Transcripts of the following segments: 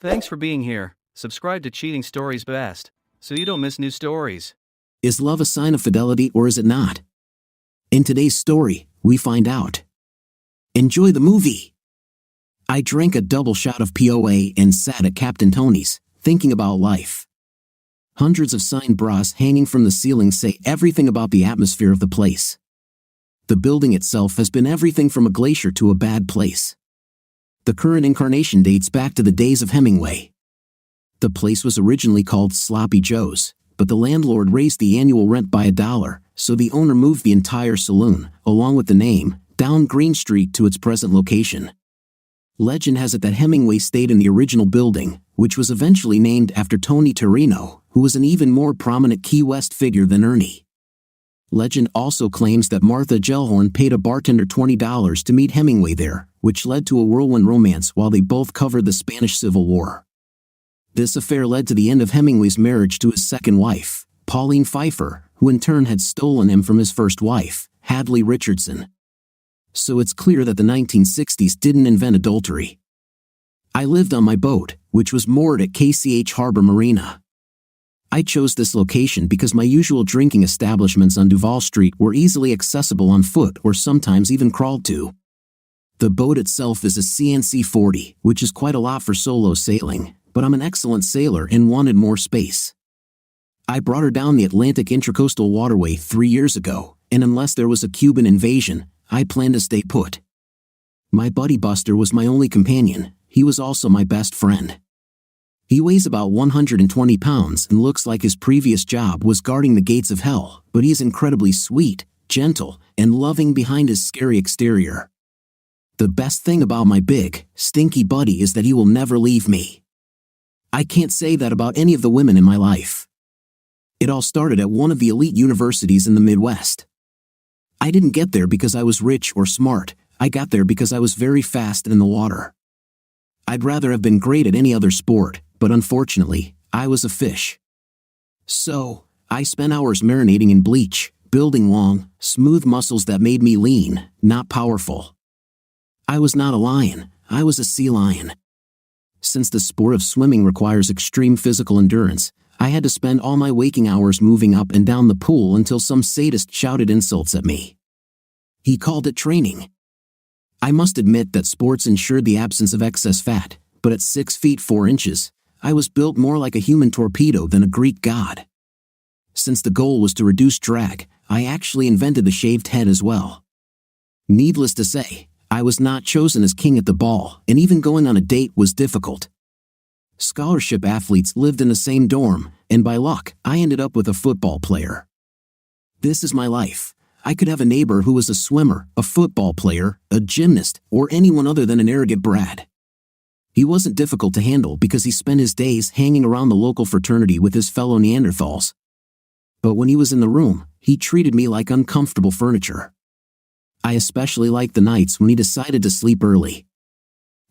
Thanks for being here. Subscribe to Cheating Stories Best, so you don't miss new stories. Is love a sign of fidelity or is it not? In today's story, we find out. Enjoy the movie. I drank a double shot of POA and sat at Captain Tony's, thinking about life. Hundreds of signed bras hanging from the ceiling say everything about the atmosphere of the place. The building itself has been everything from a glacier to a bad place. The current incarnation dates back to the days of Hemingway. The place was originally called Sloppy Joe's, but the landlord raised the annual rent by $1, so the owner moved the entire saloon, along with the name, down Green Street to its present location. Legend has it that Hemingway stayed in the original building, which was eventually named after Tony Torino, who was an even more prominent Key West figure than Ernie. Legend also claims that Martha Gellhorn paid a bartender $20 to meet Hemingway there, which led to a whirlwind romance while they both covered the Spanish Civil War. This affair led to the end of Hemingway's marriage to his second wife, Pauline Pfeiffer, who in turn had stolen him from his first wife, Hadley Richardson. So it's clear that the 1960s didn't invent adultery. I lived on my boat, which was moored at KCH Harbor Marina. I chose this location because my usual drinking establishments on Duval Street were easily accessible on foot or sometimes even crawled to. The boat itself is a CNC 40, which is quite a lot for solo sailing, but I'm an excellent sailor and wanted more space. I brought her down the Atlantic Intracoastal Waterway 3 years ago, and unless there was a Cuban invasion, I planned to stay put. My buddy Buster was my only companion. He was also my best friend. He weighs about 120 pounds and looks like his previous job was guarding the gates of hell, but he is incredibly sweet, gentle, and loving behind his scary exterior. The best thing about my big, stinky buddy is that he will never leave me. I can't say that about any of the women in my life. It all started at one of the elite universities in the Midwest. I didn't get there because I was rich or smart. I got there because I was very fast in the water. I'd rather have been great at any other sport, but unfortunately, I was a fish. So, I spent hours marinating in bleach, building long, smooth muscles that made me lean, not powerful. I was not a lion, I was a sea lion. Since the sport of swimming requires extreme physical endurance, I had to spend all my waking hours moving up and down the pool until some sadist shouted insults at me. He called it training. I must admit that sports ensured the absence of excess fat, but at 6 feet 4 inches, I was built more like a human torpedo than a Greek god. Since the goal was to reduce drag, I actually invented the shaved head as well. Needless to say, I was not chosen as king at the ball, and even going on a date was difficult. Scholarship athletes lived in the same dorm, and by luck, I ended up with a football player. This is my life. I could have a neighbor who was a swimmer, a football player, a gymnast, or anyone other than an arrogant Brad. He wasn't difficult to handle because he spent his days hanging around the local fraternity with his fellow Neanderthals. But when he was in the room, he treated me like uncomfortable furniture. I especially liked the nights when he decided to sleep early.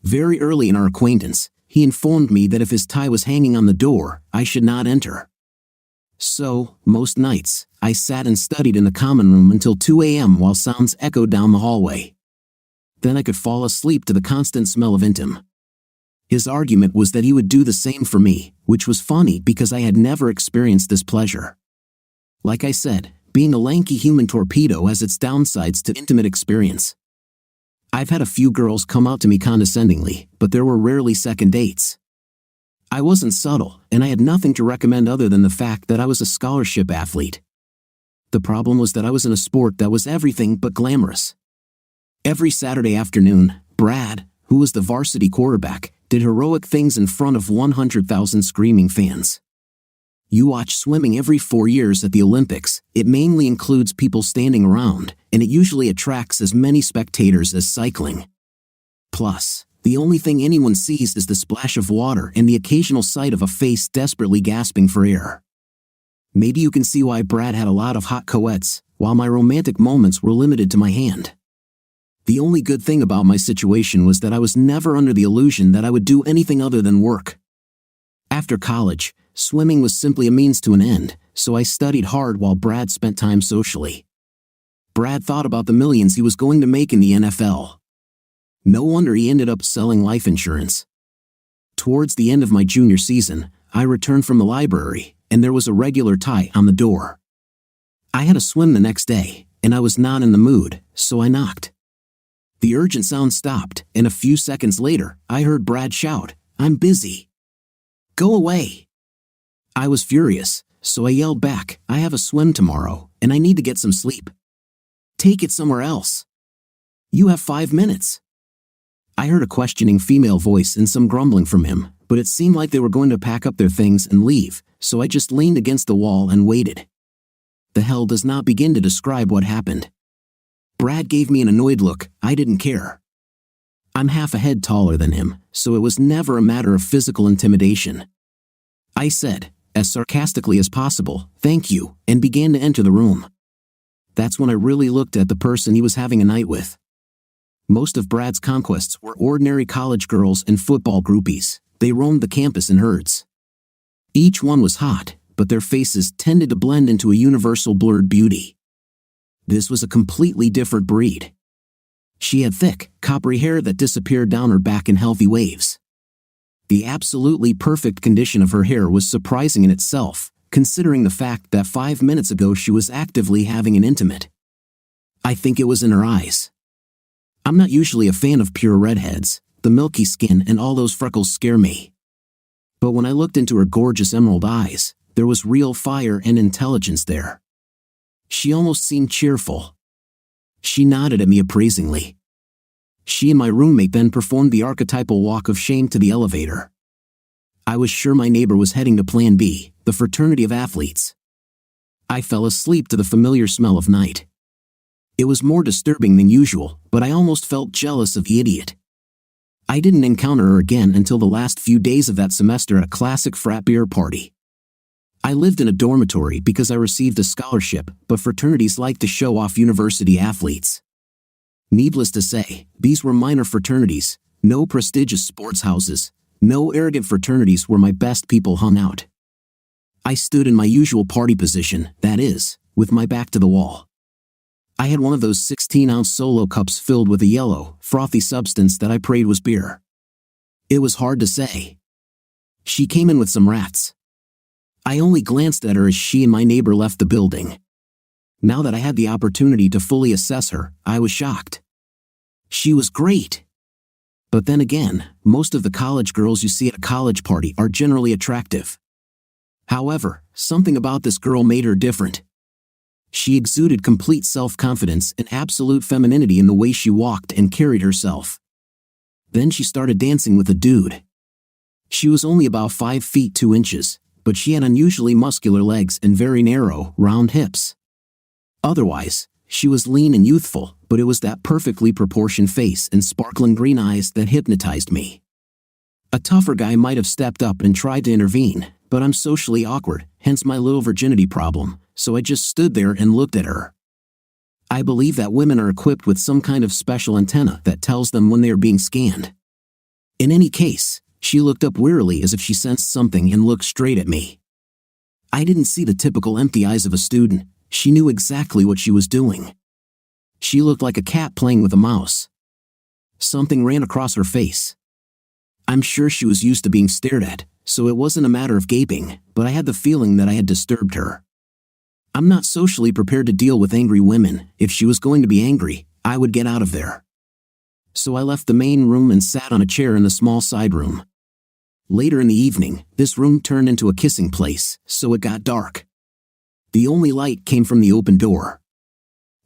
Very early in our acquaintance, he informed me that if his tie was hanging on the door, I should not enter. So, most nights, I sat and studied in the common room until 2 a.m. while sounds echoed down the hallway. Then I could fall asleep to the constant smell of Intim. His argument was that he would do the same for me, which was funny because I had never experienced this pleasure. Like I said, being a lanky human torpedo has its downsides to intimate experience. I've had a few girls come out to me condescendingly, but there were rarely second dates. I wasn't subtle, and I had nothing to recommend other than the fact that I was a scholarship athlete. The problem was that I was in a sport that was everything but glamorous. Every Saturday afternoon, Brad, who was the varsity quarterback, did heroic things in front of 100,000 screaming fans. You watch swimming every 4 years at the Olympics. It mainly includes people standing around, and it usually attracts as many spectators as cycling. Plus, the only thing anyone sees is the splash of water and the occasional sight of a face desperately gasping for air. Maybe you can see why Brad had a lot of hot co-eds, while my romantic moments were limited to my hand. The only good thing about my situation was that I was never under the illusion that I would do anything other than work. After college, swimming was simply a means to an end, so I studied hard while Brad spent time socially. Brad thought about the millions he was going to make in the NFL. No wonder he ended up selling life insurance. Towards the end of my junior season, I returned from the library, and there was a regular tie on the door. I had a swim the next day, and I was not in the mood, so I knocked. The urgent sound stopped, and a few seconds later, I heard Brad shout, "I'm busy. Go away." I was furious, so I yelled back, "I have a swim tomorrow, and I need to get some sleep. Take it somewhere else. You have 5 minutes." I heard a questioning female voice and some grumbling from him, but it seemed like they were going to pack up their things and leave, so I just leaned against the wall and waited. The hell does not begin to describe what happened. Brad gave me an annoyed look. I didn't care. I'm half a head taller than him, so it was never a matter of physical intimidation. I said, as sarcastically as possible, "Thank you," and began to enter the room. That's when I really looked at the person he was having a night with. Most of Brad's conquests were ordinary college girls and football groupies. They roamed the campus in herds. Each one was hot, but their faces tended to blend into a universal blurred beauty. This was a completely different breed. She had thick, coppery hair that disappeared down her back in healthy waves. The absolutely perfect condition of her hair was surprising in itself, considering the fact that 5 minutes ago she was actively having an intimate. I think it was in her eyes. I'm not usually a fan of pure redheads. The milky skin and all those freckles scare me. But when I looked into her gorgeous emerald eyes, there was real fire and intelligence there. She almost seemed cheerful. She nodded at me appraisingly. She and my roommate then performed the archetypal walk of shame to the elevator. I was sure my neighbor was heading to Plan B, the fraternity of athletes. I fell asleep to the familiar smell of night. It was more disturbing than usual, but I almost felt jealous of the idiot. I didn't encounter her again until the last few days of that semester at a classic frat beer party. I lived in a dormitory because I received a scholarship, but fraternities like to show off university athletes. Needless to say, these were minor fraternities, no prestigious sports houses, no arrogant fraternities where my best people hung out. I stood in my usual party position, that is, with my back to the wall. I had one of those 16-ounce solo cups filled with a yellow, frothy substance that I prayed was beer. It was hard to say. She came in with some rats. I only glanced at her as she and my neighbor left the building. Now that I had the opportunity to fully assess her, I was shocked. She was great. But then again, most of the college girls you see at a college party are generally attractive. However, something about this girl made her different. She exuded complete self-confidence and absolute femininity in the way she walked and carried herself. Then she started dancing with a dude. She was only about 5 feet 2 inches, but she had unusually muscular legs and very narrow, round hips. Otherwise, she was lean and youthful, but it was that perfectly proportioned face and sparkling green eyes that hypnotized me. A tougher guy might have stepped up and tried to intervene, but I'm socially awkward, hence my little virginity problem, so I just stood there and looked at her. I believe that women are equipped with some kind of special antenna that tells them when they are being scanned. In any case, she looked up wearily as if she sensed something and looked straight at me. I didn't see the typical empty eyes of a student. She knew exactly what she was doing. She looked like a cat playing with a mouse. Something ran across her face. I'm sure she was used to being stared at, so it wasn't a matter of gaping, but I had the feeling that I had disturbed her. I'm not socially prepared to deal with angry women. If she was going to be angry, I would get out of there. So I left the main room and sat on a chair in the small side room. Later in the evening, this room turned into a kissing place, so it got dark. The only light came from the open door.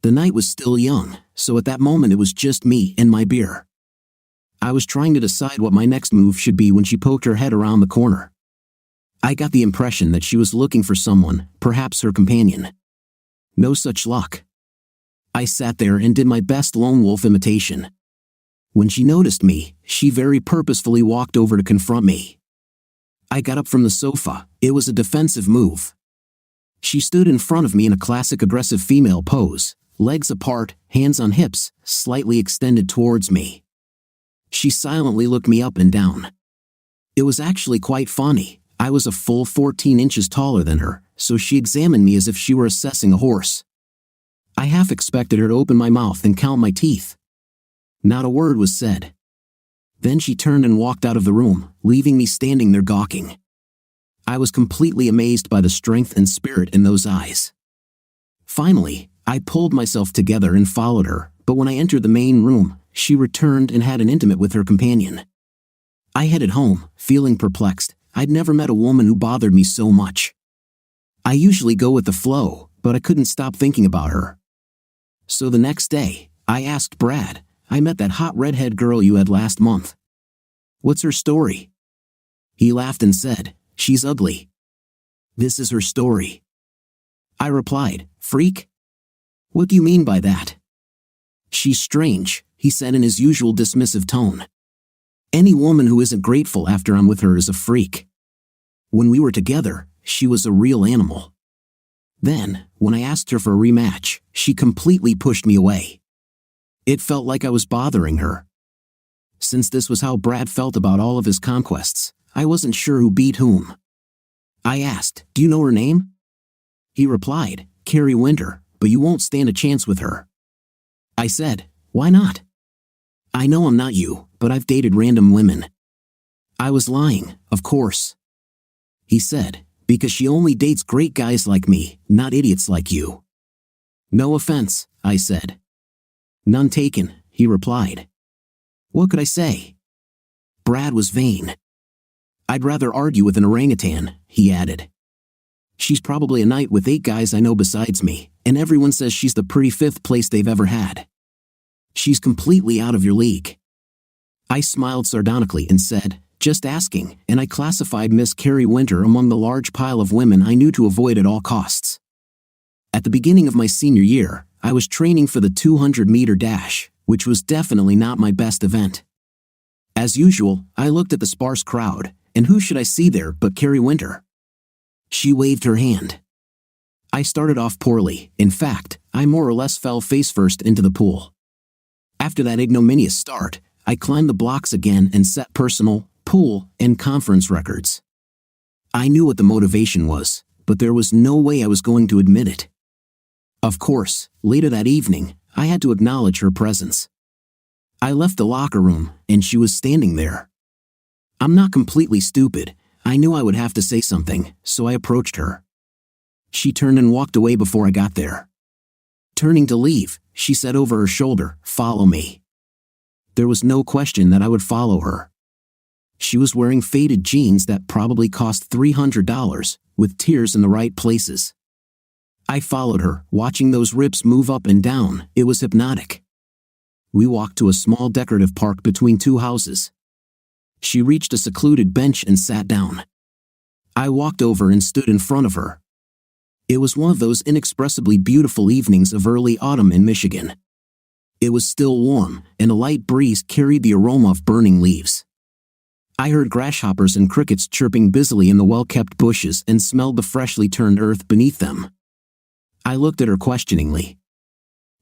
The night was still young, so at that moment it was just me and my beer. I was trying to decide what my next move should be when she poked her head around the corner. I got the impression that she was looking for someone, perhaps her companion. No such luck. I sat there and did my best lone wolf imitation. When she noticed me, she very purposefully walked over to confront me. I got up from the sofa. It was a defensive move. She stood in front of me in a classic aggressive female pose, legs apart, hands on hips, slightly extended towards me. She silently looked me up and down. It was actually quite funny. I was a full 14 inches taller than her, so she examined me as if she were assessing a horse. I half expected her to open my mouth and count my teeth. Not a word was said. Then she turned and walked out of the room, leaving me standing there gawking. I was completely amazed by the strength and spirit in those eyes. Finally, I pulled myself together and followed her, but when I entered the main room, she returned and had an intimate with her companion. I headed home, feeling perplexed. I'd never met a woman who bothered me so much. I usually go with the flow, but I couldn't stop thinking about her. So the next day, I asked Brad, I met that hot redhead girl you had last month. What's her story? He laughed and said, she's ugly. This is her story. I replied, freak? What do you mean by that? She's strange, he said in his usual dismissive tone. Any woman who isn't grateful after I'm with her is a freak. When we were together, she was a real animal. Then, when I asked her for a rematch, she completely pushed me away. It felt like I was bothering her. Since this was how Brad felt about all of his conquests, I wasn't sure who beat whom. I asked, do you know her name? He replied, Carrie Winter, but you won't stand a chance with her. I said, why not? I know I'm not you, but I've dated random women. I was lying, of course. He said, because she only dates great guys like me, not idiots like you. No offense, I said. None taken, he replied. What could I say? Brad was vain. I'd rather argue with an orangutan, he added. She's probably a night with 8 guys I know besides me, and everyone says she's the pretty 5th place they've ever had. She's completely out of your league. I smiled sardonically and said, just asking, and I classified Miss Carrie Winter among the large pile of women I knew to avoid at all costs. At the beginning of my senior year, I was training for the 200-meter dash, which was definitely not my best event. As usual, I looked at the sparse crowd, and who should I see there but Carrie Winter? She waved her hand. I started off poorly. In fact, I more or less fell face-first into the pool. After that ignominious start, I climbed the blocks again and set personal, pool, and conference records. I knew what the motivation was, but there was no way I was going to admit it. Of course, later that evening, I had to acknowledge her presence. I left the locker room, and she was standing there. I'm not completely stupid. I knew I would have to say something, so I approached her. She turned and walked away before I got there. Turning to leave, she said over her shoulder, "Follow me." There was no question that I would follow her. She was wearing faded jeans that probably cost $300, with tears in the right places. I followed her, watching those ribs move up and down. It was hypnotic. We walked to a small decorative park between 2 houses. She reached a secluded bench and sat down. I walked over and stood in front of her. It was one of those inexpressibly beautiful evenings of early autumn in Michigan. It was still warm, and a light breeze carried the aroma of burning leaves. I heard grasshoppers and crickets chirping busily in the well-kept bushes and smelled the freshly turned earth beneath them. I looked at her questioningly.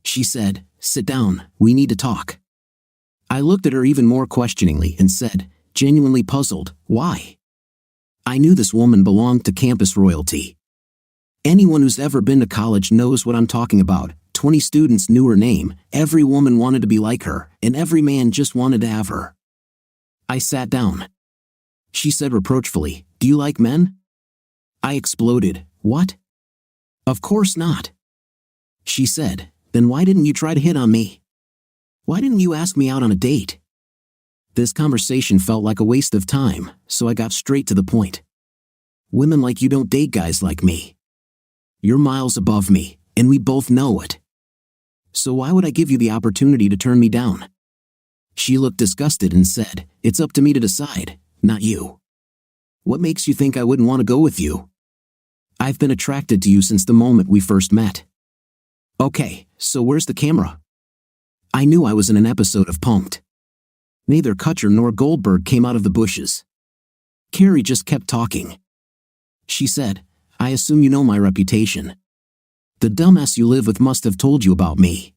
She said, "Sit down, we need to talk." I looked at her even more questioningly and said, genuinely puzzled, "Why?" I knew this woman belonged to campus royalty. Anyone who's ever been to college knows what I'm talking about. 20 students knew her name, every woman wanted to be like her, and every man just wanted to have her. I sat down. She said reproachfully, "Do you like men?" I exploded, "What? Of course not." She said, "Then why didn't you try to hit on me? Why didn't you ask me out on a date?" This conversation felt like a waste of time, so I got straight to the point. "Women like you don't date guys like me. You're miles above me, and we both know it. So why would I give you the opportunity to turn me down?" She looked disgusted and said, "It's up to me to decide, not you. What makes you think I wouldn't want to go with you? I've been attracted to you since the moment we first met." Okay, so where's the camera? I knew I was in an episode of Punk'd. Neither Kutcher nor Goldberg came out of the bushes. Carrie just kept talking. She said, "I assume you know my reputation. The dumbass you live with must have told you about me.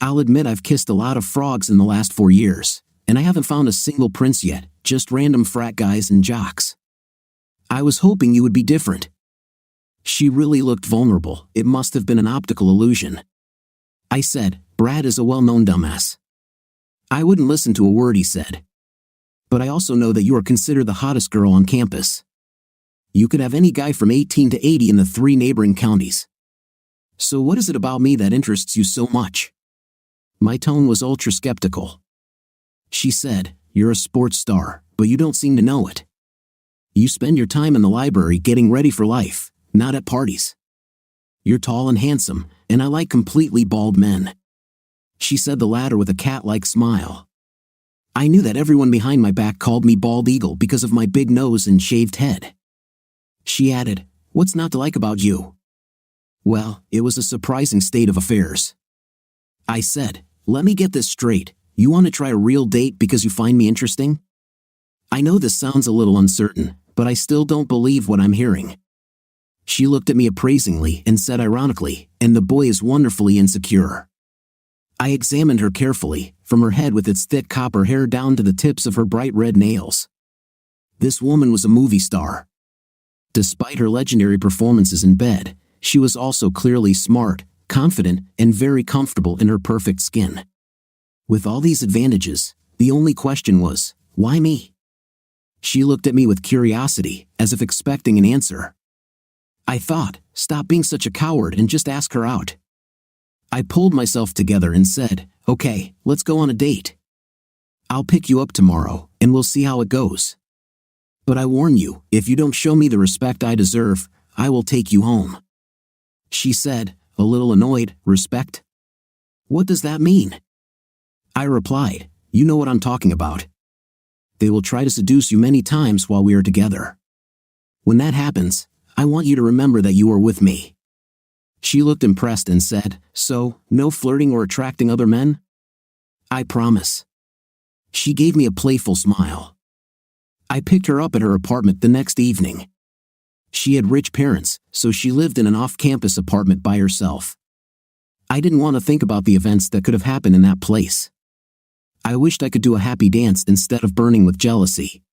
I'll admit I've kissed a lot of frogs in the last 4 years, and I haven't found a single prince yet, just random frat guys and jocks. I was hoping you would be different." She really looked vulnerable. It must have been an optical illusion. I said, "Brad is a well-known dumbass. I wouldn't listen to a word he said. But I also know that you are considered the hottest girl on campus. You could have any guy from 18 to 80 in the 3 neighboring counties. So what is it about me that interests you so much? My tone was ultra-skeptical. She said, "You're a sports star, but you don't seem to know it. You spend your time in the library getting ready for life, not at parties. You're tall and handsome, and I like completely bald men." She said the latter with a cat-like smile. I knew that everyone behind my back called me Bald Eagle because of my big nose and shaved head. She added, "What's not to like about you?" Well, it was a surprising state of affairs. I said, "Let me get this straight. You want to try a real date because you find me interesting?" I know this sounds a little uncertain, but I still don't believe what I'm hearing. She looked at me appraisingly and said ironically, "And the boy is wonderfully insecure." I examined her carefully, from her head with its thick copper hair down to the tips of her bright red nails. This woman was a movie star. Despite her legendary performances in bed, she was also clearly smart, confident, and very comfortable in her perfect skin. With all these advantages, the only question was, why me? She looked at me with curiosity, as if expecting an answer. I thought, stop being such a coward and just ask her out. I pulled myself together and said, "Okay, let's go on a date. I'll pick you up tomorrow, and we'll see how it goes. But I warn you, if you don't show me the respect I deserve, I will take you home." She said, a little annoyed, "Respect? What does that mean?" I replied, "You know what I'm talking about. They will try to seduce you many times while we are together. When that happens, I want you to remember that you are with me." She looked impressed and said, "So, no flirting or attracting other men?" "I promise." She gave me a playful smile. I picked her up at her apartment the next evening. She had rich parents, so she lived in an off-campus apartment by herself. I didn't want to think about the events that could have happened in that place. I wished I could do a happy dance instead of burning with jealousy.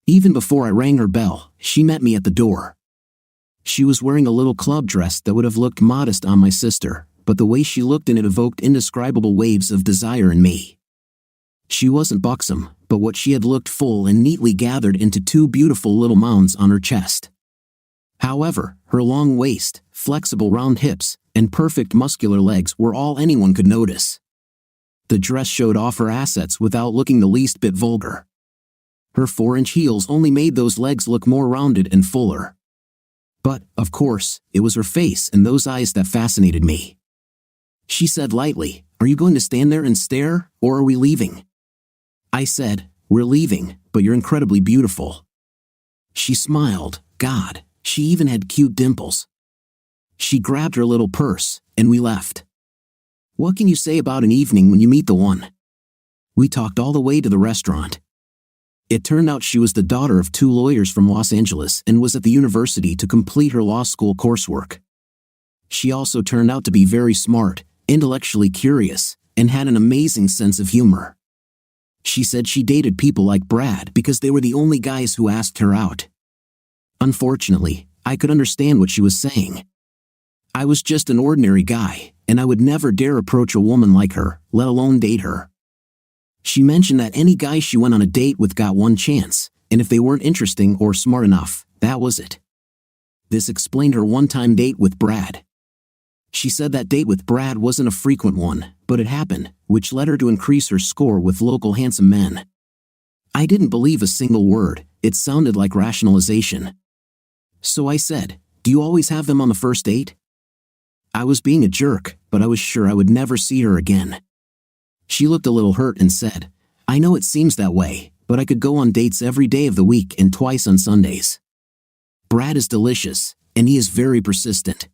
Even before I rang her bell, she met me at the door. She was wearing a little club dress that would have looked modest on my sister, but the way she looked in it evoked indescribable waves of desire in me. She wasn't buxom, but what she had looked full and neatly gathered into 2 beautiful little mounds on her chest. However, her long waist, flexible round hips, and perfect muscular legs were all anyone could notice. The dress showed off her assets without looking the least bit vulgar. Her 4-inch heels only made those legs look more rounded and fuller. But, of course, it was her face and those eyes that fascinated me. She said lightly, "Are you going to stand there and stare, or are we leaving?" I said, "We're leaving, but you're incredibly beautiful." She smiled. God, she even had cute dimples. She grabbed her little purse, and we left. What can you say about an evening when you meet the one? We talked all the way to the restaurant. It turned out she was the daughter of 2 lawyers from Los Angeles and was at the university to complete her law school coursework. She also turned out to be very smart, intellectually curious, and had an amazing sense of humor. She said she dated people like Brad because they were the only guys who asked her out. Unfortunately, I could understand what she was saying. I was just an ordinary guy, and I would never dare approach a woman like her, let alone date her. She mentioned that any guy she went on a date with got one chance, and if they weren't interesting or smart enough, that was it. This explained her one-time date with Brad. She said that date with Brad wasn't a frequent one, but it happened, which led her to increase her score with local handsome men. I didn't believe a single word. It sounded like rationalization. So I said, "Do you always have them on the first date?" I was being a jerk, but I was sure I would never see her again. She looked a little hurt and said, "I know it seems that way, but I could go on dates every day of the week and twice on Sundays. Brad is delicious, and he is very persistent.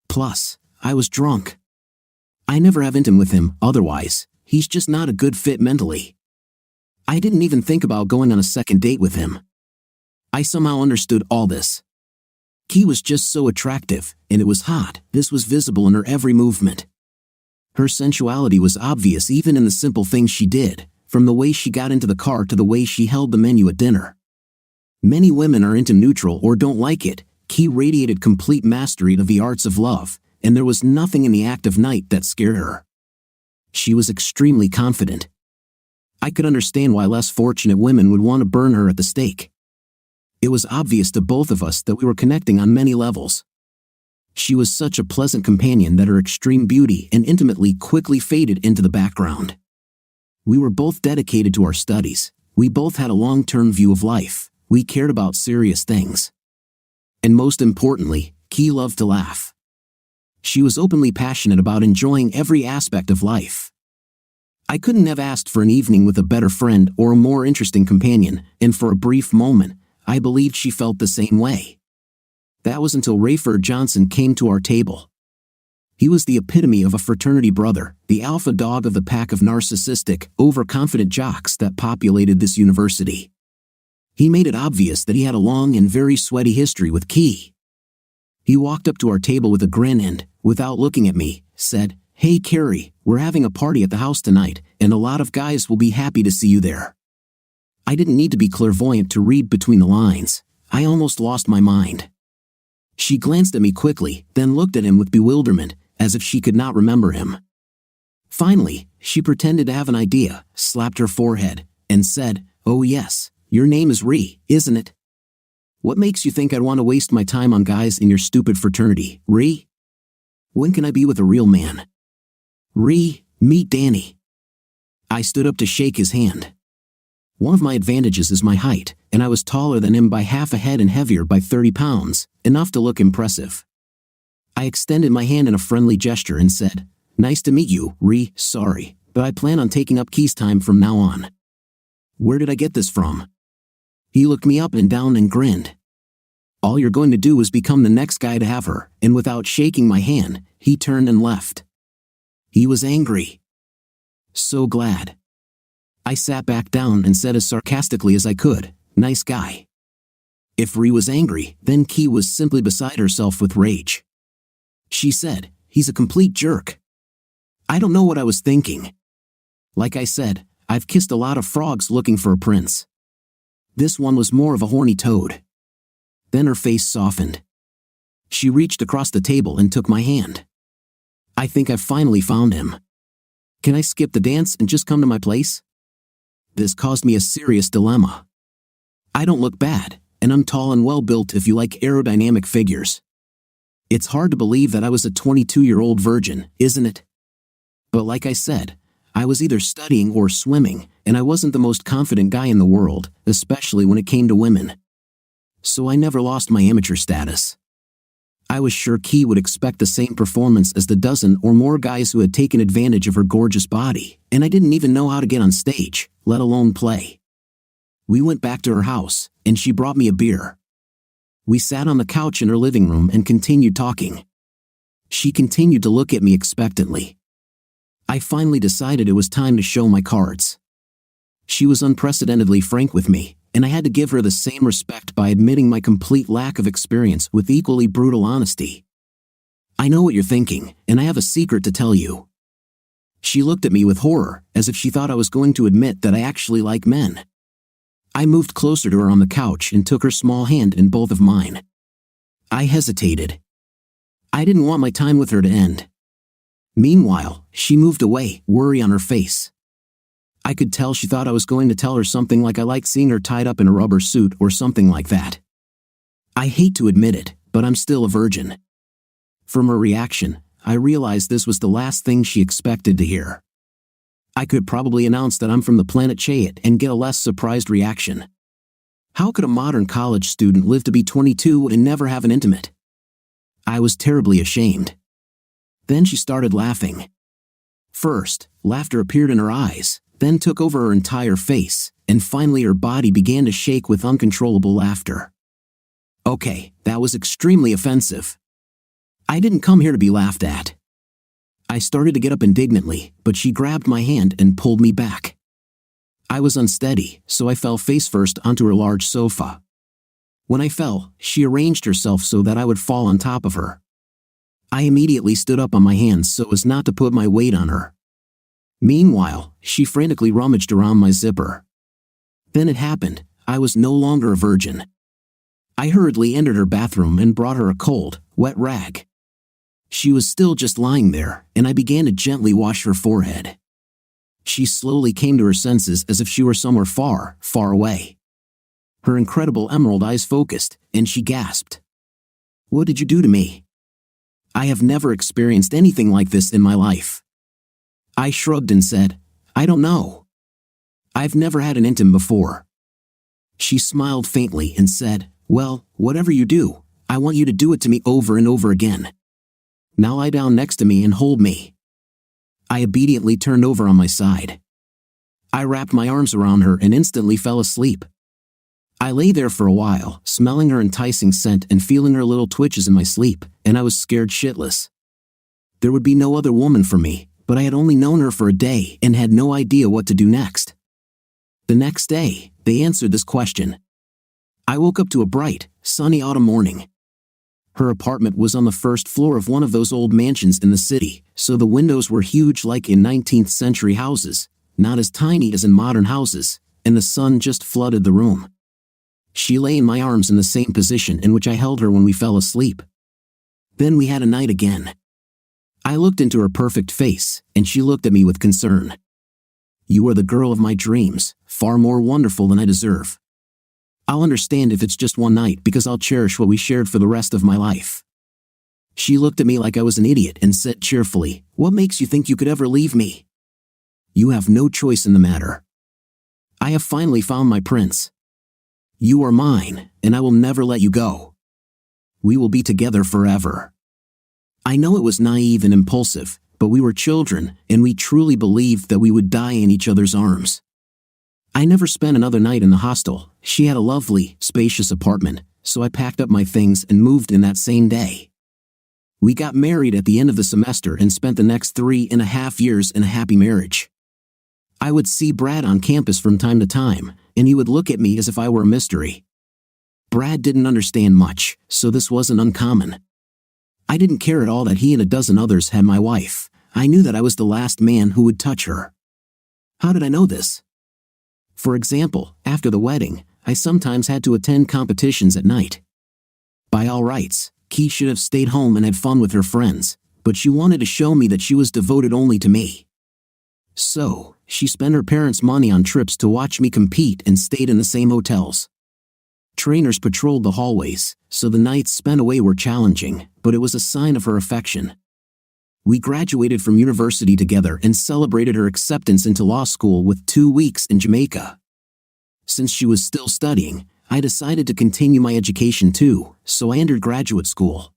Plus, I was drunk. I never have intimacy with him, otherwise, he's just not a good fit mentally. I didn't even think about going on a second date with him." I somehow understood all this. He was just so attractive, and it was hot. This was visible in her every movement. Her sensuality was obvious even in the simple things she did, from the way she got into the car to the way she held the menu at dinner. Many women are into neutral or don't like it. He radiated complete mastery of the arts of love, and there was nothing in the act of night that scared her. She was extremely confident. I could understand why less fortunate women would want to burn her at the stake. It was obvious to both of us that we were connecting on many levels. She was such a pleasant companion that her extreme beauty and intimacy quickly faded into the background. We were both dedicated to our studies. We both had a long-term view of life. We cared about serious things. And most importantly, Key loved to laugh. She was openly passionate about enjoying every aspect of life. I couldn't have asked for an evening with a better friend or a more interesting companion, and for a brief moment, I believed she felt the same way. That was until Rayford Johnson came to our table. He was the epitome of a fraternity brother, the alpha dog of the pack of narcissistic, overconfident jocks that populated this university. He made it obvious that he had a long and very sweaty history with Key. He walked up to our table with a grin and, without looking at me, said, "Hey Carrie, we're having a party at the house tonight, and a lot of guys will be happy to see you there." I didn't need to be clairvoyant to read between the lines. I almost lost my mind. She glanced at me quickly, then looked at him with bewilderment, as if she could not remember him. Finally, she pretended to have an idea, slapped her forehead, and said, "Oh yes, your name is Ree, isn't it? What makes you think I'd want to waste my time on guys in your stupid fraternity, Ree? When can I be with a real man? Ree, meet Danny." I stood up to shake his hand. One of my advantages is my height, and I was taller than him by half a head and heavier by 30 pounds, enough to look impressive. I extended my hand in a friendly gesture and said, "Nice to meet you, Ree, sorry, but I plan on taking up Key's time from now on." "Where did I get this from?" He looked me up and down and grinned. "All you're going to do is become the next guy to have her," and without shaking my hand, he turned and left. He was angry. So glad. I sat back down and said as sarcastically as I could, "Nice guy." If Ree was angry, then Key was simply beside herself with rage. She said, "He's a complete jerk." I don't know what I was thinking. Like I said, I've kissed a lot of frogs looking for a prince. This one was more of a horny toad. Then her face softened. She reached across the table and took my hand. "I think I've finally found him. Can I skip the dance and just come to my place?" This caused me a serious dilemma. I don't look bad, and I'm tall and well-built if you like aerodynamic figures. It's hard to believe that I was a 22-year-old virgin, isn't it? But like I said, I was either studying or swimming, and I wasn't the most confident guy in the world, especially when it came to women. So I never lost my amateur status. I was sure Key would expect the same performance as the dozen or more guys who had taken advantage of her gorgeous body, and I didn't even know how to get on stage, let alone play. We went back to her house, and she brought me a beer. We sat on the couch in her living room and continued talking. She continued to look at me expectantly. I finally decided it was time to show my cards. She was unprecedentedly frank with me, and I had to give her the same respect by admitting my complete lack of experience with equally brutal honesty. "I know what you're thinking, and I have a secret to tell you." She looked at me with horror, as if she thought I was going to admit that I actually like men. I moved closer to her on the couch and took her small hand in both of mine. I hesitated. I didn't want my time with her to end. Meanwhile, she moved away, worry on her face. I could tell she thought I was going to tell her something like I liked seeing her tied up in a rubber suit or something like that. I hate to admit it, but I'm still a virgin. From her reaction, I realized this was the last thing she expected to hear. I could probably announce that I'm from the planet Chayat and get a less surprised reaction. How could a modern college student live to be 22 and never have an intimate? I was terribly ashamed. Then she started laughing. First, laughter appeared in her eyes, then took over her entire face, and finally her body began to shake with uncontrollable laughter. Okay, that was extremely offensive. I didn't come here to be laughed at. I started to get up indignantly, but she grabbed my hand and pulled me back. I was unsteady, so I fell face first onto her large sofa. When I fell, she arranged herself so that I would fall on top of her. I immediately stood up on my hands so as not to put my weight on her. Meanwhile, she frantically rummaged around my zipper. Then it happened. I was no longer a virgin. I hurriedly entered her bathroom and brought her a cold, wet rag. She was still just lying there, and I began to gently wash her forehead. She slowly came to her senses as if she were somewhere far, far away. Her incredible emerald eyes focused, and she gasped. "What did you do to me? I have never experienced anything like this in my life." I shrugged and said, "I don't know. I've never had an intim before." She smiled faintly and said, "Well, whatever you do, I want you to do it to me over and over again. Now lie down next to me and hold me." I obediently turned over on my side. I wrapped my arms around her and instantly fell asleep. I lay there for a while, smelling her enticing scent and feeling her little twitches in my sleep, and I was scared shitless. There would be no other woman for me, but I had only known her for a day and had no idea what to do next. The next day, they answered this question. I woke up to a bright, sunny autumn morning. Her apartment was on the first floor of one of those old mansions in the city, so the windows were huge like in 19th century houses, not as tiny as in modern houses, and the sun just flooded the room. She lay in my arms in the same position in which I held her when we fell asleep. Then we had a night again. I looked into her perfect face, and she looked at me with concern. "You are the girl of my dreams, far more wonderful than I deserve. I'll understand if it's just one night because I'll cherish what we shared for the rest of my life." She looked at me like I was an idiot and said cheerfully, "What makes you think you could ever leave me? You have no choice in the matter. I have finally found my prince. You are mine, and I will never let you go. We will be together forever." I know it was naive and impulsive, but we were children, and we truly believed that we would die in each other's arms. I never spent another night in the hostel. She had a lovely, spacious apartment, so I packed up my things and moved in that same day. We got married at the end of the semester and spent the next 3.5 years in a happy marriage. I would see Brad on campus from time to time, and he would look at me as if I were a mystery. Brad didn't understand much, so this wasn't uncommon. I didn't care at all that he and a dozen others had my wife. I knew that I was the last man who would touch her. How did I know this? For example, after the wedding, I sometimes had to attend competitions at night. By all rights, Key should have stayed home and had fun with her friends, but she wanted to show me that she was devoted only to me. So, she spent her parents' money on trips to watch me compete and stayed in the same hotels. Trainers patrolled the hallways, so the nights spent away were challenging, but it was a sign of her affection. We graduated from university together and celebrated her acceptance into law school with 2 weeks in Jamaica. Since she was still studying, I decided to continue my education too, so I entered graduate school.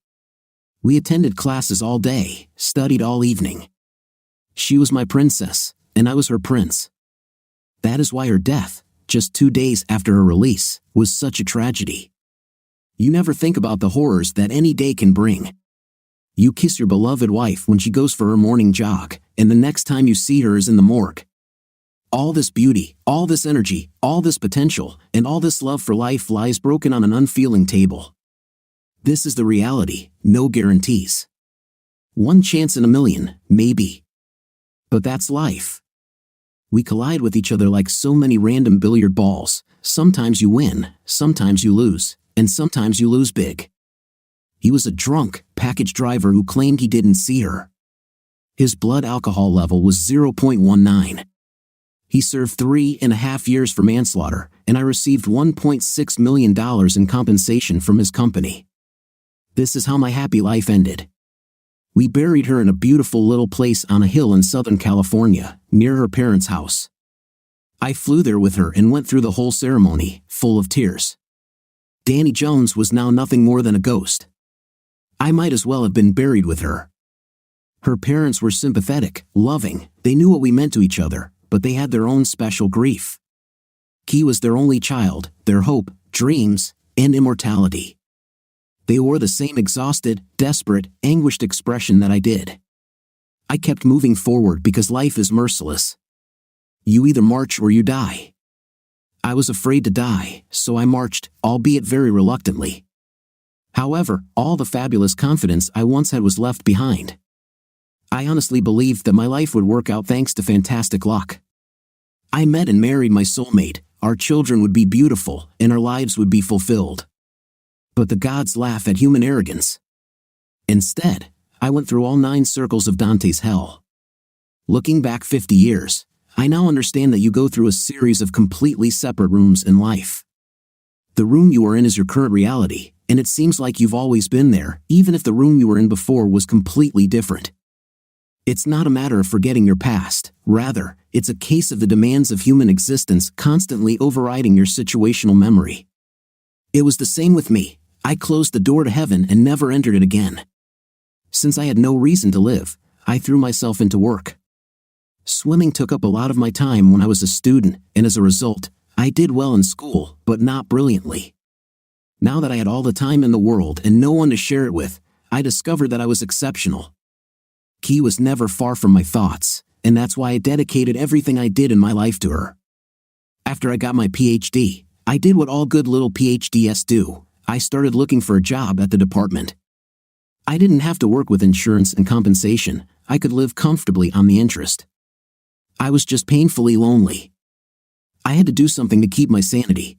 We attended classes all day, studied all evening. She was my princess, and I was her prince. That is why her death, just 2 days after her release, was such a tragedy. You never think about the horrors that any day can bring. You kiss your beloved wife when she goes for her morning jog, and the next time you see her is in the morgue. All this beauty, all this energy, all this potential, and all this love for life lies broken on an unfeeling table. This is the reality, no guarantees. 1 chance in a million, maybe. But that's life. We collide with each other like so many random billiard balls. Sometimes you win, sometimes you lose, and sometimes you lose big. He was a drunk package driver who claimed he didn't see her. His blood alcohol level was 0.19. He served 3.5 years for manslaughter, and I received $1.6 million in compensation from his company. This is how my happy life ended. We buried her in a beautiful little place on a hill in Southern California, near her parents' house. I flew there with her and went through the whole ceremony, full of tears. Danny Jones was now nothing more than a ghost. I might as well have been buried with her. Her parents were sympathetic, loving, they knew what we meant to each other, but they had their own special grief. Key was their only child, their hope, dreams, and immortality. They wore the same exhausted, desperate, anguished expression that I did. I kept moving forward because life is merciless. You either march or you die. I was afraid to die, so I marched, albeit very reluctantly. However, all the fabulous confidence I once had was left behind. I honestly believed that my life would work out thanks to fantastic luck. I met and married my soulmate, our children would be beautiful, and our lives would be fulfilled. But the gods laugh at human arrogance. Instead, I went through all 9 circles of Dante's hell. Looking back 50 years, I now understand that you go through a series of completely separate rooms in life. The room you are in is your current reality, and it seems like you've always been there, even if the room you were in before was completely different. It's not a matter of forgetting your past, rather, it's a case of the demands of human existence constantly overriding your situational memory. It was the same with me. I closed the door to heaven and never entered it again. Since I had no reason to live, I threw myself into work. Swimming took up a lot of my time when I was a student, and as a result, I did well in school, but not brilliantly. Now that I had all the time in the world and no one to share it with, I discovered that I was exceptional. Key was never far from my thoughts, and that's why I dedicated everything I did in my life to her. After I got my PhD, I did what all good little PhDs do. I started looking for a job at the department. I didn't have to work with insurance and compensation. I could live comfortably on the interest. I was just painfully lonely. I had to do something to keep my sanity.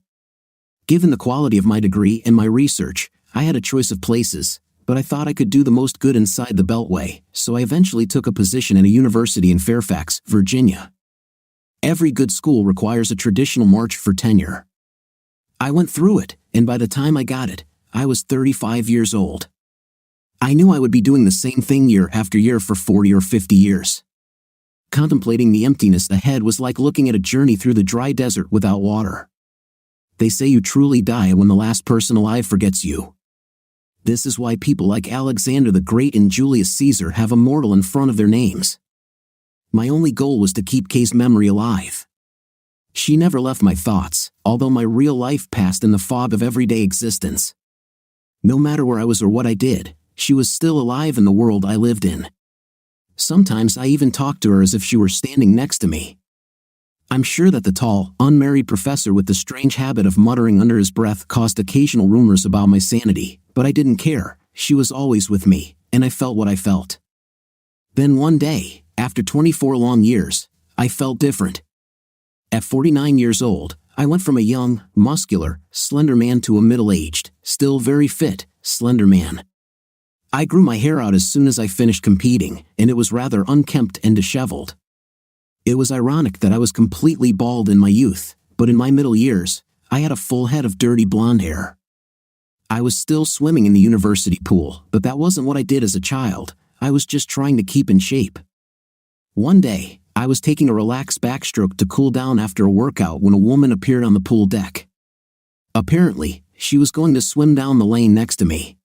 Given the quality of my degree and my research, I had a choice of places, but I thought I could do the most good inside the Beltway, so I eventually took a position at a university in Fairfax, Virginia. Every good school requires a traditional march for tenure. I went through it, and by the time I got it, I was 35 years old. I knew I would be doing the same thing year after year for 40 or 50 years. Contemplating the emptiness ahead was like looking at a journey through the dry desert without water. They say you truly die when the last person alive forgets you. This is why people like Alexander the Great and Julius Caesar have immortal in front of their names. My only goal was to keep Kay's memory alive. She never left my thoughts, although my real life passed in the fog of everyday existence. No matter where I was or what I did, she was still alive in the world I lived in. Sometimes I even talked to her as if she were standing next to me. I'm sure that the tall, unmarried professor with the strange habit of muttering under his breath caused occasional rumors about my sanity, but I didn't care. She was always with me, and I felt what I felt. Then one day, after 24 long years, I felt different. At 49 years old, I went from a young, muscular, slender man to a middle-aged, still very fit, slender man. I grew my hair out as soon as I finished competing, and it was rather unkempt and disheveled. It was ironic that I was completely bald in my youth, but in my middle years, I had a full head of dirty blonde hair. I was still swimming in the university pool, but that wasn't what I did as a child. I was just trying to keep in shape. One day, I was taking a relaxed backstroke to cool down after a workout when a woman appeared on the pool deck. Apparently, she was going to swim down the lane next to me.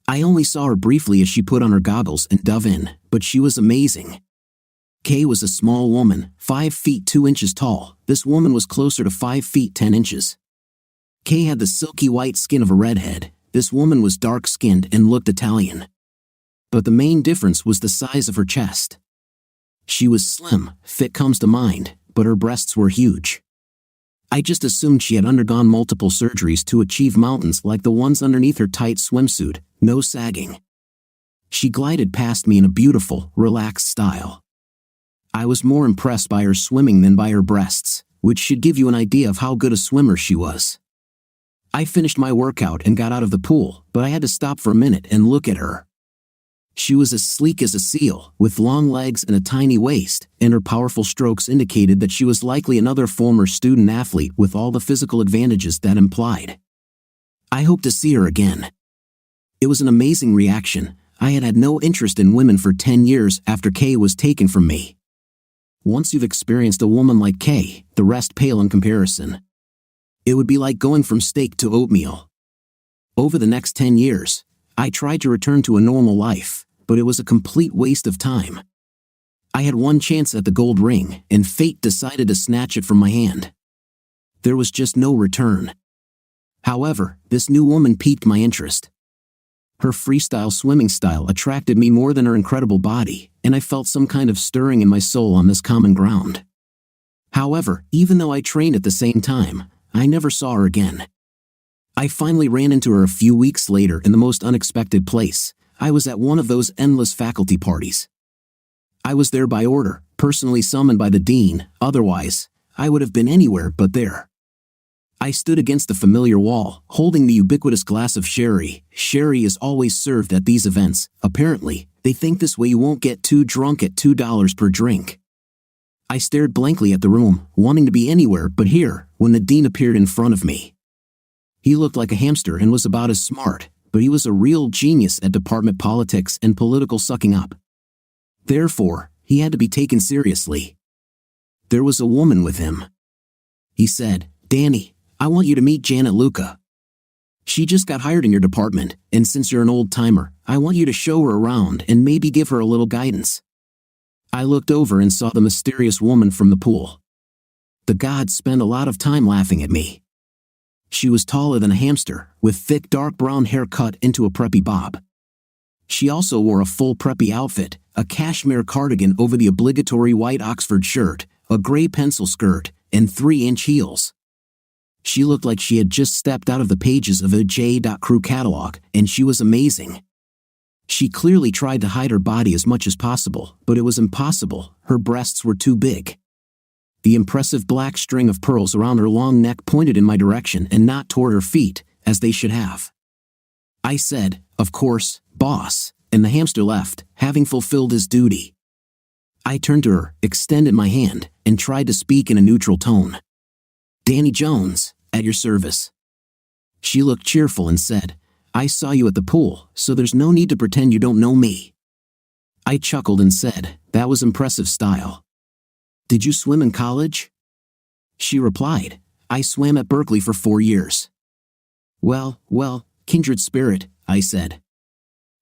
I only saw her briefly as she put on her goggles and dove in, but she was amazing. Kay was a small woman, 5 feet 2 inches tall. This woman was closer to 5 feet 10 inches. Kay had the silky white skin of a redhead. This woman was dark-skinned and looked Italian. But the main difference was the size of her chest. She was slim, fit comes to mind, but her breasts were huge. I just assumed she had undergone multiple surgeries to achieve mountains like the ones underneath her tight swimsuit, no sagging. She glided past me in a beautiful, relaxed style. I was more impressed by her swimming than by her breasts, which should give you an idea of how good a swimmer she was. I finished my workout and got out of the pool, but I had to stop for a minute and look at her. She was as sleek as a seal, with long legs and a tiny waist, and her powerful strokes indicated that she was likely another former student athlete with all the physical advantages that implied. I hoped to see her again. It was an amazing reaction. I had had no interest in women for 10 years after Kay was taken from me. Once you've experienced a woman like Kay, the rest pale in comparison. It would be like going from steak to oatmeal. Over the next 10 years, I tried to return to a normal life, but it was a complete waste of time. I had one chance at the gold ring, and fate decided to snatch it from my hand. There was just no return. However, this new woman piqued my interest. Her freestyle swimming style attracted me more than her incredible body, and I felt some kind of stirring in my soul on this common ground. However, even though I trained at the same time, I never saw her again. I finally ran into her a few weeks later in the most unexpected place. I was at one of those endless faculty parties. I was there by order, personally summoned by the dean, otherwise, I would have been anywhere but there. I stood against the familiar wall, holding the ubiquitous glass of sherry. Sherry is always served at these events. Apparently, they think this way you won't get too drunk at $2 per drink. I stared blankly at the room, wanting to be anywhere but here, when the dean appeared in front of me. He looked like a hamster and was about as smart, but he was a real genius at department politics and political sucking up. Therefore, he had to be taken seriously. There was a woman with him. He said, "Danny, I want you to meet Janet Luca. She just got hired in your department, and since you're an old-timer, I want you to show her around and maybe give her a little guidance." I looked over and saw the mysterious woman from the pool. The gods spent a lot of time laughing at me. She was taller than a hamster, with thick dark brown hair cut into a preppy bob. She also wore a full preppy outfit, a cashmere cardigan over the obligatory white Oxford shirt, a gray pencil skirt, and 3-inch heels. She looked like she had just stepped out of the pages of a J. Crew catalog, and she was amazing. She clearly tried to hide her body as much as possible, but it was impossible. Her breasts were too big. The impressive black string of pearls around her long neck pointed in my direction and not toward her feet, as they should have. I said, "Of course, boss," and the hamster left, having fulfilled his duty. I turned to her, extended my hand, and tried to speak in a neutral tone. "Danny Jones, at your service." She looked cheerful and said, "I saw you at the pool, so there's no need to pretend you don't know me." I chuckled and said, "That was impressive style. Did you swim in college?" She replied, "I swam at Berkeley for 4 years." Well, kindred spirit," I said.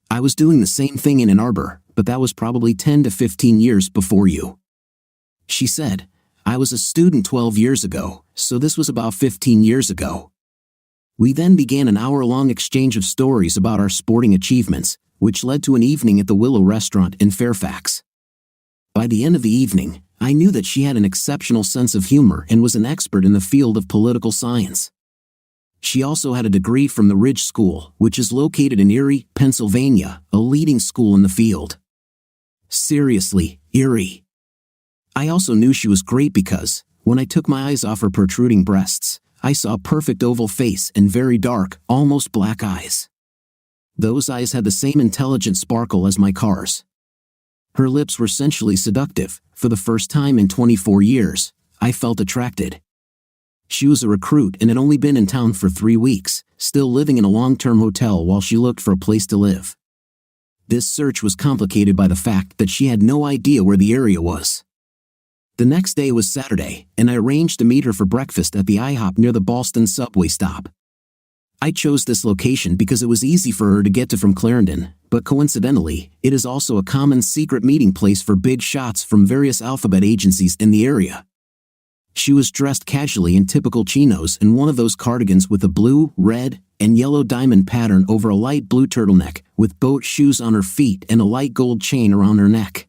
"I was doing the same thing in Ann Arbor, but that was probably 10 to 15 years before you." She said, "I was a student 12 years ago, so this was about 15 years ago." We then began an hour-long exchange of stories about our sporting achievements, which led to an evening at the Willow restaurant in Fairfax. By the end of the evening, I knew that she had an exceptional sense of humor and was an expert in the field of political science. She also had a degree from the Ridge School, which is located in Erie, Pennsylvania, a leading school in the field. Seriously, Erie. I also knew she was great because, when I took my eyes off her protruding breasts, I saw a perfect oval face and very dark, almost black eyes. Those eyes had the same intelligent sparkle as my car's. Her lips were sensually seductive. For the first time in 24 years, I felt attracted. She was a recruit and had only been in town for 3 weeks, still living in a long-term hotel while she looked for a place to live. This search was complicated by the fact that she had no idea where the area was. The next day was Saturday, and I arranged to meet her for breakfast at the IHOP near the Ballston subway stop. I chose this location because it was easy for her to get to from Clarendon, but coincidentally, it is also a common secret meeting place for big shots from various alphabet agencies in the area. She was dressed casually in typical chinos and one of those cardigans with a blue, red, and yellow diamond pattern over a light blue turtleneck, with boat shoes on her feet and a light gold chain around her neck.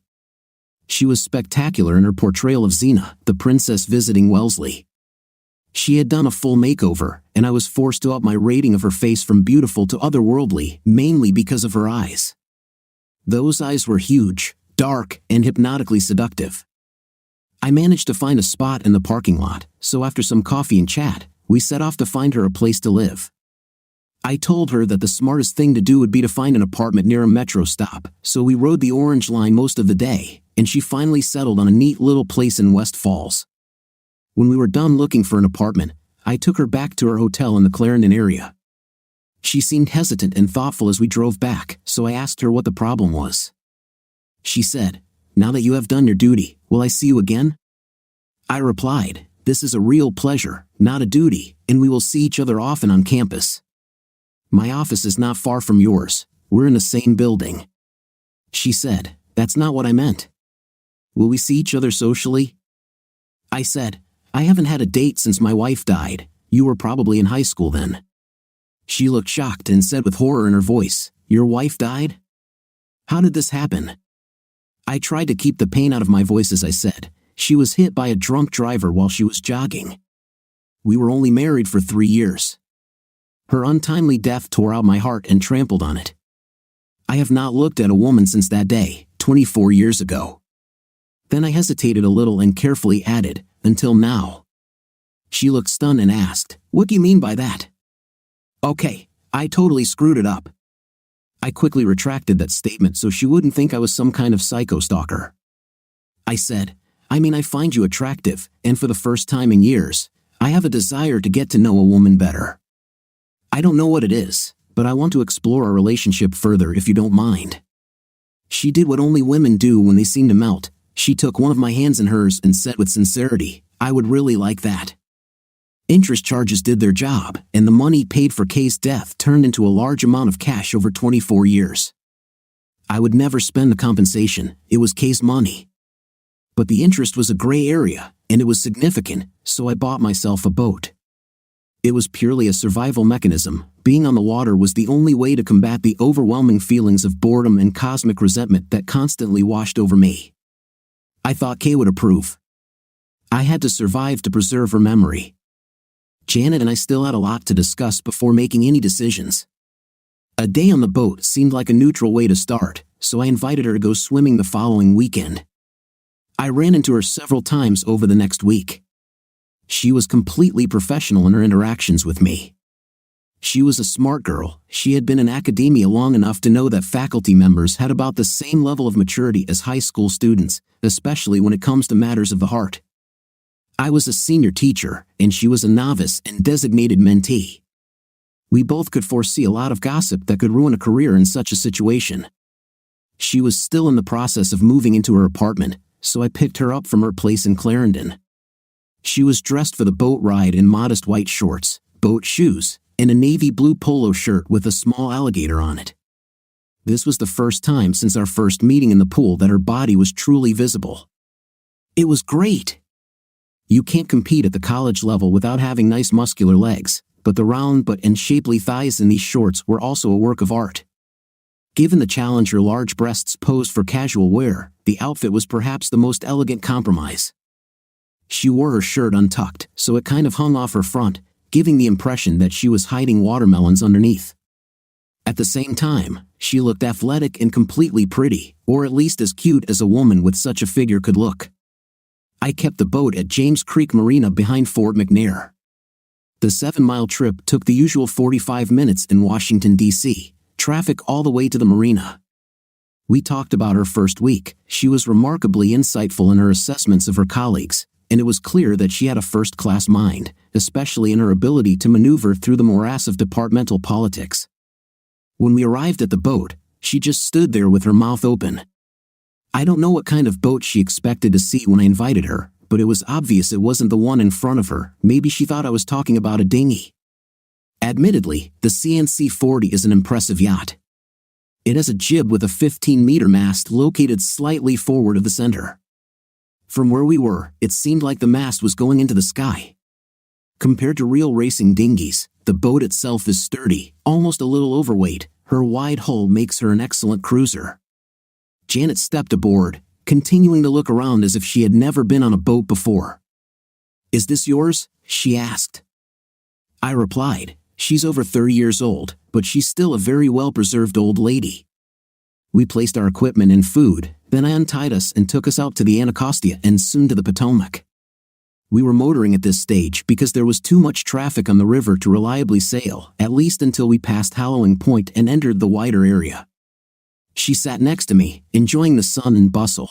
She was spectacular in her portrayal of Xena, the princess visiting Wellesley. She had done a full makeover, and I was forced to up my rating of her face from beautiful to otherworldly, mainly because of her eyes. Those eyes were huge, dark, and hypnotically seductive. I managed to find a spot in the parking lot, so after some coffee and chat, we set off to find her a place to live. I told her that the smartest thing to do would be to find an apartment near a metro stop, so we rode the Orange Line most of the day, and she finally settled on a neat little place in West Falls. When we were done looking for an apartment, I took her back to her hotel in the Clarendon area. She seemed hesitant and thoughtful as we drove back, so I asked her what the problem was. She said, "Now that you have done your duty, will I see you again?" I replied, "This is a real pleasure, not a duty, and we will see each other often on campus. My office is not far from yours. We're in the same building." She said, "That's not what I meant. Will we see each other socially?" I said, "I haven't had a date since my wife died. You were probably in high school then." She looked shocked and said with horror in her voice, "Your wife died? How did this happen?" I tried to keep the pain out of my voice as I said, "She was hit by a drunk driver while she was jogging. We were only married for 3 years. Her untimely death tore out my heart and trampled on it. I have not looked at a woman since that day, 24 years ago." Then I hesitated a little and carefully added, "Until now." She looked stunned and asked, "What do you mean by that?" Okay, I totally screwed it up. I quickly retracted that statement so she wouldn't think I was some kind of psycho stalker. I said, I mean, I find you attractive, and for the first time in years, I have a desire to get to know a woman better. I don't know what it is, but I want to explore our relationship further if you don't mind." She did what only women do when they seem to melt. She took one of my hands in hers and said with sincerity, "I would really like that." Interest charges did their job, and the money paid for Kay's death turned into a large amount of cash over 24 years. I would never spend the compensation, it was Kay's money. But the interest was a gray area, and it was significant, so I bought myself a boat. It was purely a survival mechanism. Being on the water was the only way to combat the overwhelming feelings of boredom and cosmic resentment that constantly washed over me. I thought Kay would approve. I had to survive to preserve her memory. Janet and I still had a lot to discuss before making any decisions. A day on the boat seemed like a neutral way to start, so I invited her to go swimming the following weekend. I ran into her several times over the next week. She was completely professional in her interactions with me. She was a smart girl. She had been in academia long enough to know that faculty members had about the same level of maturity as high school students, especially when it comes to matters of the heart. I was a senior teacher, and she was a novice and designated mentee. We both could foresee a lot of gossip that could ruin a career in such a situation. She was still in the process of moving into her apartment, so I picked her up from her place in Clarendon. She was dressed for the boat ride in modest white shorts, boat shoes, and a navy blue polo shirt with a small alligator on it. This was the first time since our first meeting in the pool that her body was truly visible. It was great. You can't compete at the college level without having nice muscular legs, but the round butt and shapely thighs in these shorts were also a work of art. Given the challenge her large breasts posed for casual wear, the outfit was perhaps the most elegant compromise. She wore her shirt untucked, so it kind of hung off her front, giving the impression that she was hiding watermelons underneath. At the same time, she looked athletic and completely pretty, or at least as cute as a woman with such a figure could look. I kept the boat at James Creek Marina behind Fort McNair. The 7-mile trip took the usual 45 minutes in Washington, D.C., traffic all the way to the marina. We talked about her first week. She was remarkably insightful in her assessments of her colleagues, and it was clear that she had a first-class mind, especially in her ability to maneuver through the morass of departmental politics. When we arrived at the boat, she just stood there with her mouth open. I don't know what kind of boat she expected to see when I invited her, but it was obvious it wasn't the one in front of her. Maybe she thought I was talking about a dinghy. Admittedly, the CNC 40 is an impressive yacht. It has a jib with a 15-meter mast located slightly forward of the center. From where we were, it seemed like the mast was going into the sky. Compared to real racing dinghies, the boat itself is sturdy, almost a little overweight. Her wide hull makes her an excellent cruiser. Janet stepped aboard, continuing to look around as if she had never been on a boat before. "Is this yours?" she asked. I replied, "She's over 30 years old, but she's still a very well-preserved old lady." We placed our equipment and food, then I untied us and took us out to the Anacostia and soon to the Potomac. We were motoring at this stage because there was too much traffic on the river to reliably sail, at least until we passed Hallowing Point and entered the wider area. She sat next to me, enjoying the sun and bustle.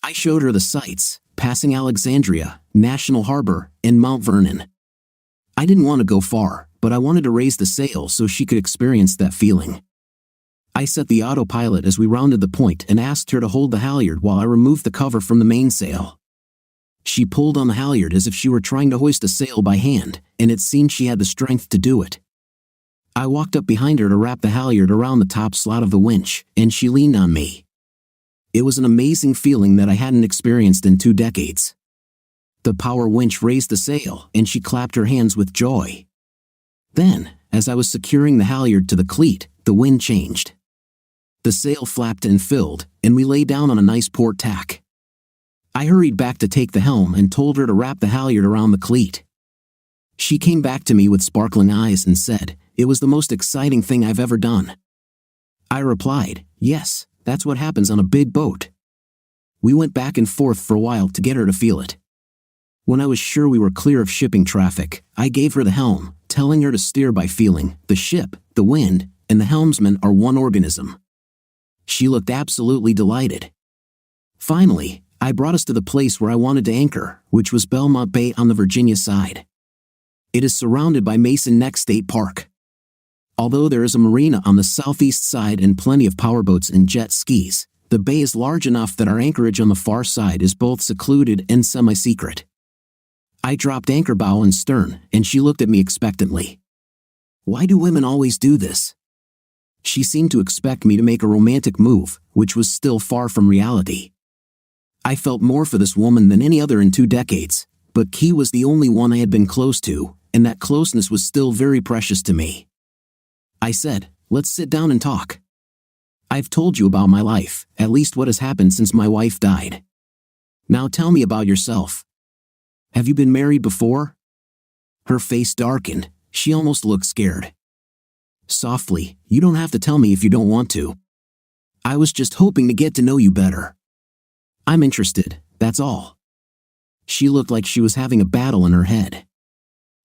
I showed her the sights, passing Alexandria, National Harbor, and Mount Vernon. I didn't want to go far, but I wanted to raise the sail so she could experience that feeling. I set the autopilot as we rounded the point and asked her to hold the halyard while I removed the cover from the mainsail. She pulled on the halyard as if she were trying to hoist a sail by hand, and it seemed she had the strength to do it. I walked up behind her to wrap the halyard around the top slot of the winch, and she leaned on me. It was an amazing feeling that I hadn't experienced in 2 decades. The power winch raised the sail, and she clapped her hands with joy. Then, as I was securing the halyard to the cleat, the wind changed. The sail flapped and filled, and we lay down on a nice port tack. I hurried back to take the helm and told her to wrap the halyard around the cleat. She came back to me with sparkling eyes and said, "It was the most exciting thing I've ever done." I replied, "Yes, that's what happens on a big boat." We went back and forth for a while to get her to feel it. When I was sure we were clear of shipping traffic, I gave her the helm, telling her to steer by feeling. The ship, the wind, and the helmsman are one organism. She looked absolutely delighted. Finally, I brought us to the place where I wanted to anchor, which was Belmont Bay on the Virginia side. It is surrounded by Mason Neck State Park. Although there is a marina on the southeast side and plenty of powerboats and jet skis, the bay is large enough that our anchorage on the far side is both secluded and semi-secret. I dropped anchor bow and stern, and she looked at me expectantly. Why do women always do this? She seemed to expect me to make a romantic move, which was still far from reality. I felt more for this woman than any other in 2 decades, but Key was the only one I had been close to, and that closeness was still very precious to me. I said, "Let's sit down and talk. I've told you about my life, at least what has happened since my wife died. Now tell me about yourself. Have you been married before?" Her face darkened. She almost looked scared. Softly, "You don't have to tell me if you don't want to. I was just hoping to get to know you better. I'm interested, that's all." She looked like she was having a battle in her head.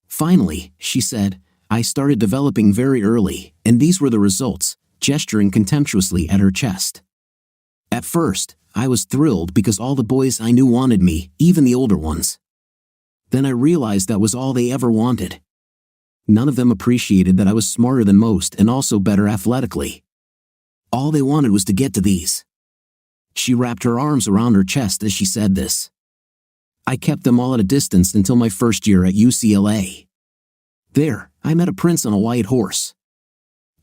Finally, she said, "I started developing very early, and these were the results," gesturing contemptuously at her chest. At first, I was thrilled because all the boys I knew wanted me, even the older ones. Then I realized that was all they ever wanted. None of them appreciated that I was smarter than most and also better athletically. All they wanted was to get to these. She wrapped her arms around her chest as she said this. I kept them all at a distance until my first year at UCLA. There, I met a prince on a white horse.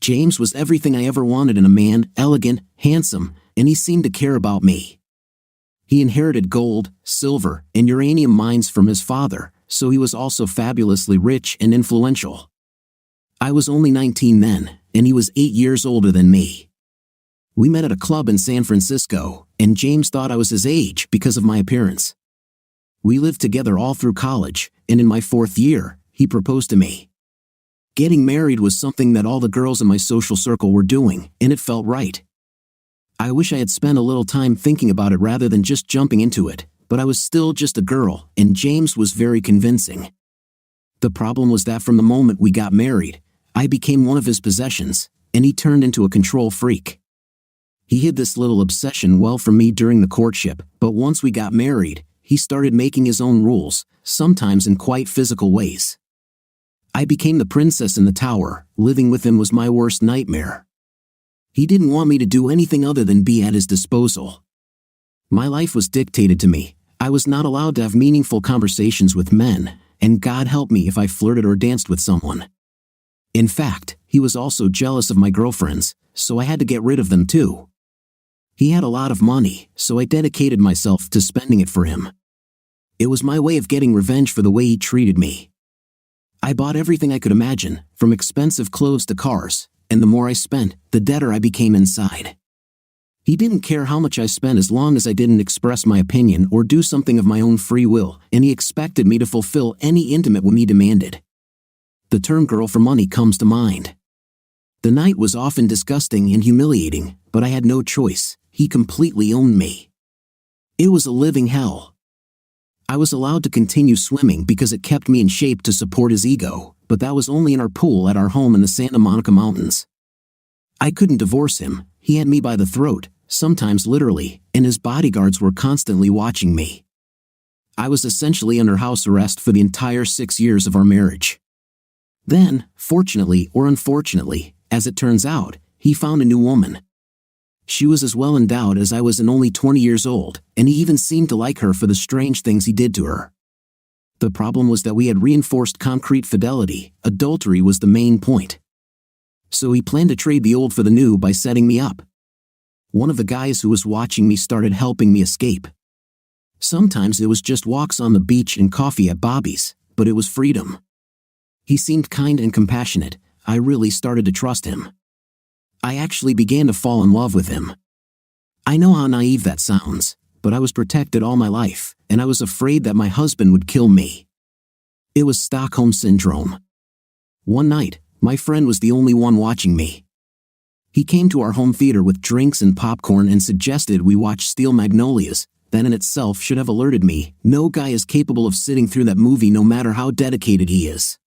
James was everything I ever wanted in a man, elegant, handsome, and he seemed to care about me. He inherited gold, silver, and uranium mines from his father, so he was also fabulously rich and influential. I was only 19 then, and he was 8 years older than me. We met at a club in San Francisco, and James thought I was his age because of my appearance. We lived together all through college, and in my 4th year, he proposed to me. Getting married was something that all the girls in my social circle were doing, and it felt right. I wish I had spent a little time thinking about it rather than just jumping into it, but I was still just a girl, and James was very convincing. The problem was that from the moment we got married, I became one of his possessions, and he turned into a control freak. He hid this little obsession well from me during the courtship, but once we got married, he started making his own rules, sometimes in quite physical ways. I became the princess in the tower. Living with him was my worst nightmare. He didn't want me to do anything other than be at his disposal. My life was dictated to me. I was not allowed to have meaningful conversations with men, and God help me if I flirted or danced with someone. In fact, he was also jealous of my girlfriends, so I had to get rid of them too. He had a lot of money, so I dedicated myself to spending it for him. It was my way of getting revenge for the way he treated me. I bought everything I could imagine, from expensive clothes to cars, and the more I spent, the deader I became inside. He didn't care how much I spent as long as I didn't express my opinion or do something of my own free will, and he expected me to fulfill any intimate whim he demanded. The term girl for money comes to mind. The night was often disgusting and humiliating, but I had no choice. He completely owned me. It was a living hell. I was allowed to continue swimming because it kept me in shape to support his ego, but that was only in our pool at our home in the Santa Monica Mountains. I couldn't divorce him. He had me by the throat, sometimes literally, and his bodyguards were constantly watching me. I was essentially under house arrest for the entire 6 years of our marriage. Then, fortunately or unfortunately, as it turns out, he found a new woman. She was as well endowed as I was and only 20 years old, and he even seemed to like her for the strange things he did to her. The problem was that we had reinforced concrete fidelity. Adultery was the main point. So he planned to trade the old for the new by setting me up. One of the guys who was watching me started helping me escape. Sometimes it was just walks on the beach and coffee at Bobby's, but it was freedom. He seemed kind and compassionate. I really started to trust him. I actually began to fall in love with him. I know how naive that sounds, but I was protected all my life, and I was afraid that my husband would kill me. It was Stockholm Syndrome. One night, my friend was the only one watching me. He came to our home theater with drinks and popcorn and suggested we watch Steel Magnolias. That in itself should have alerted me. No guy is capable of sitting through that movie no matter how dedicated he is.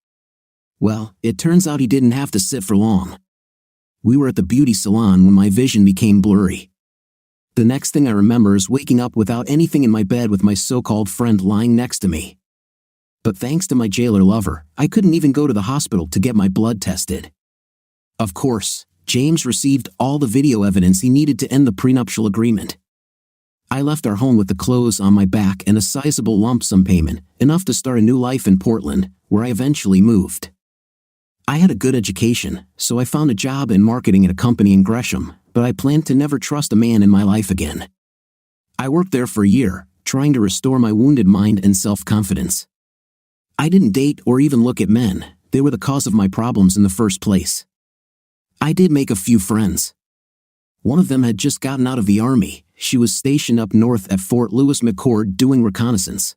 Well, it turns out he didn't have to sit for long. We were at the beauty salon when my vision became blurry. The next thing I remember is waking up without anything in my bed with my so-called friend lying next to me. But thanks to my jailer lover, I couldn't even go to the hospital to get my blood tested. Of course, James received all the video evidence he needed to end the prenuptial agreement. I left our home with the clothes on my back and a sizable lump sum payment, enough to start a new life in Portland, where I eventually moved. I had a good education, so I found a job in marketing at a company in Gresham, but I planned to never trust a man in my life again. I worked there for a year, trying to restore my wounded mind and self-confidence. I didn't date or even look at men. They were the cause of my problems in the first place. I did make a few friends. One of them had just gotten out of the army. She was stationed up north at Fort Lewis McChord doing reconnaissance.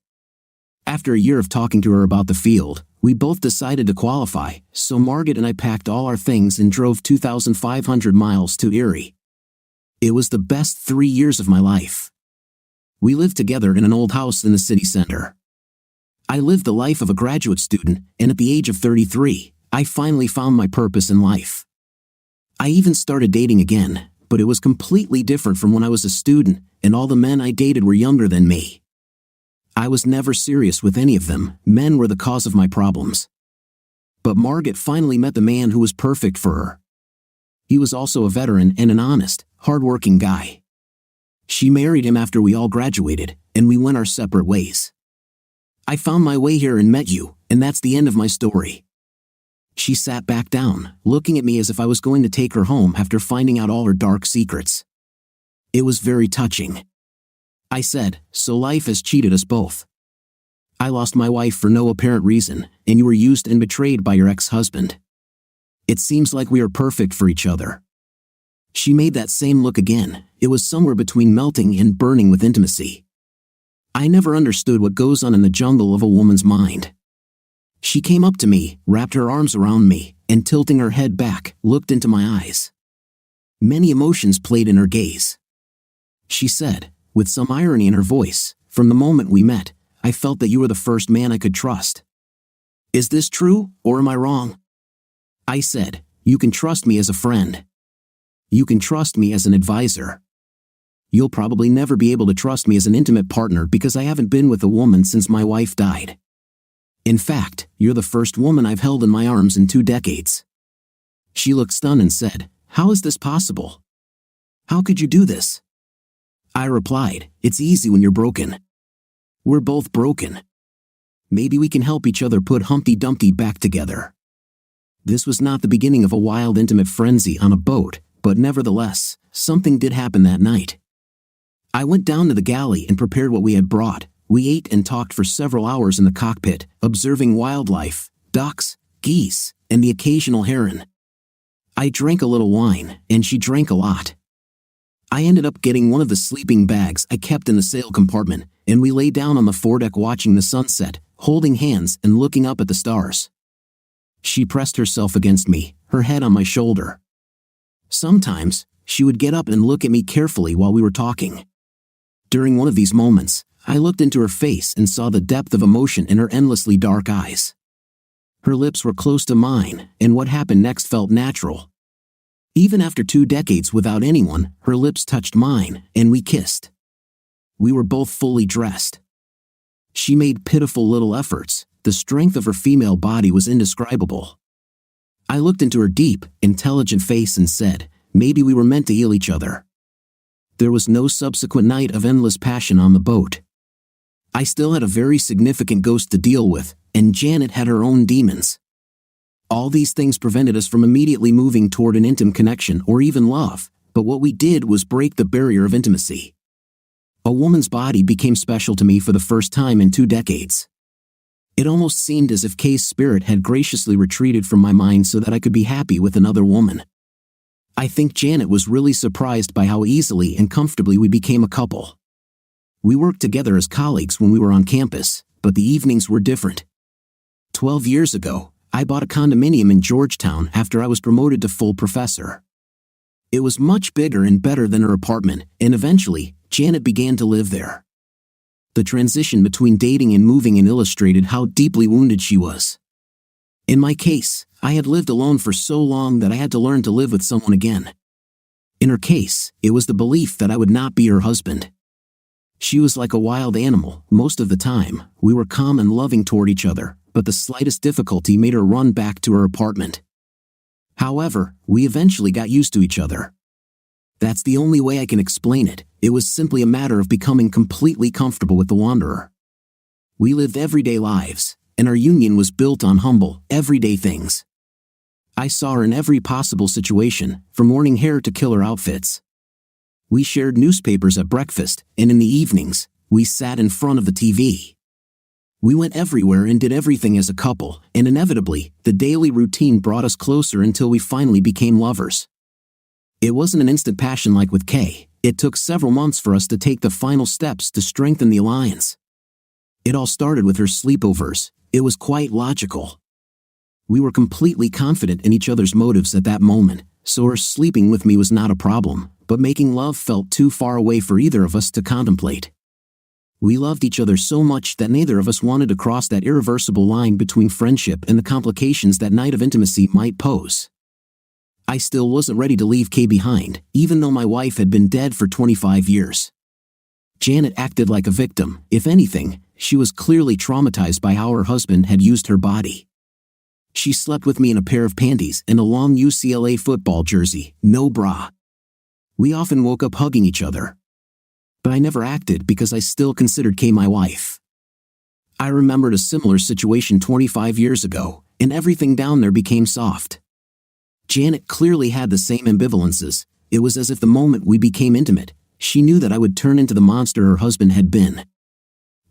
After a year of talking to her about the field, we both decided to qualify, so Margaret and I packed all our things and drove 2,500 miles to Erie. It was the best 3 years of my life. We lived together in an old house in the city center. I lived the life of a graduate student, and at the age of 33, I finally found my purpose in life. I even started dating again, but it was completely different from when I was a student, and all the men I dated were younger than me. I was never serious with any of them. Men were the cause of my problems. But Margaret finally met the man who was perfect for her. He was also a veteran and an honest, hard-working guy. She married him after we all graduated, and we went our separate ways. I found my way here and met you, and that's the end of my story. She sat back down, looking at me as if I was going to take her home after finding out all her dark secrets. It was very touching. I said, "So life has cheated us both. I lost my wife for no apparent reason, and you were used and betrayed by your ex-husband. It seems like we are perfect for each other." She made that same look again. It was somewhere between melting and burning with intimacy. I never understood what goes on in the jungle of a woman's mind. She came up to me, wrapped her arms around me, and tilting her head back, looked into my eyes. Many emotions played in her gaze. She said, with some irony in her voice, "From the moment we met, I felt that you were the first man I could trust. Is this true, or am I wrong?" I said, "You can trust me as a friend. You can trust me as an advisor. You'll probably never be able to trust me as an intimate partner because I haven't been with a woman since my wife died. In fact, you're the first woman I've held in my arms in 2 decades. She looked stunned and said, "How is this possible? How could you do this?" I replied, "It's easy when you're broken. We're both broken. Maybe we can help each other put Humpty Dumpty back together." This was not the beginning of a wild intimate frenzy on a boat, but nevertheless, something did happen that night. I went down to the galley and prepared what we had brought. We ate and talked for several hours in the cockpit, observing wildlife, ducks, geese, and the occasional heron. I drank a little wine, and she drank a lot. I ended up getting one of the sleeping bags I kept in the sail compartment, and we lay down on the foredeck watching the sunset, holding hands and looking up at the stars. She pressed herself against me, her head on my shoulder. Sometimes, she would get up and look at me carefully while we were talking. During one of these moments, I looked into her face and saw the depth of emotion in her endlessly dark eyes. Her lips were close to mine, and what happened next felt natural. Even after 2 decades without anyone, her lips touched mine, and we kissed. We were both fully dressed. She made pitiful little efforts. The strength of her female body was indescribable. I looked into her deep, intelligent face and said, "Maybe we were meant to heal each other." There was no subsequent night of endless passion on the boat. I still had a very significant ghost to deal with, and Janet had her own demons. All these things prevented us from immediately moving toward an intimate connection or even love, but what we did was break the barrier of intimacy. A woman's body became special to me for the first time in 2 decades. It almost seemed as if Kay's spirit had graciously retreated from my mind so that I could be happy with another woman. I think Janet was really surprised by how easily and comfortably we became a couple. We worked together as colleagues when we were on campus, but the evenings were different. 12 years ago, I bought a condominium in Georgetown after I was promoted to full professor. It was much bigger and better than her apartment, and eventually, Janet began to live there. The transition between dating and moving in illustrated how deeply wounded she was. In my case, I had lived alone for so long that I had to learn to live with someone again. In her case, it was the belief that I would not be her husband. She was like a wild animal. Most of the time, we were calm and loving toward each other, but the slightest difficulty made her run back to her apartment. However, we eventually got used to each other. That's the only way I can explain it. It was simply a matter of becoming completely comfortable with the wanderer. We lived everyday lives, and our union was built on humble, everyday things. I saw her in every possible situation, from morning hair to killer outfits. We shared newspapers at breakfast, and in the evenings, we sat in front of the TV. We went everywhere and did everything as a couple, and inevitably, the daily routine brought us closer until we finally became lovers. It wasn't an instant passion like with Kay. It took several months for us to take the final steps to strengthen the alliance. It all started with her sleepovers. It was quite logical. We were completely confident in each other's motives at that moment, so her sleeping with me was not a problem, but making love felt too far away for either of us to contemplate. We loved each other so much that neither of us wanted to cross that irreversible line between friendship and the complications that night of intimacy might pose. I still wasn't ready to leave Kay behind, even though my wife had been dead for 25 years. Janet acted like a victim. If anything, she was clearly traumatized by how her husband had used her body. She slept with me in a pair of panties and a long UCLA football jersey, no bra. We often woke up hugging each other. But I never acted because I still considered Kay my wife. I remembered a similar situation 25 years ago, and everything down there became soft. Janet clearly had the same ambivalences. It was as if the moment we became intimate, she knew that I would turn into the monster her husband had been.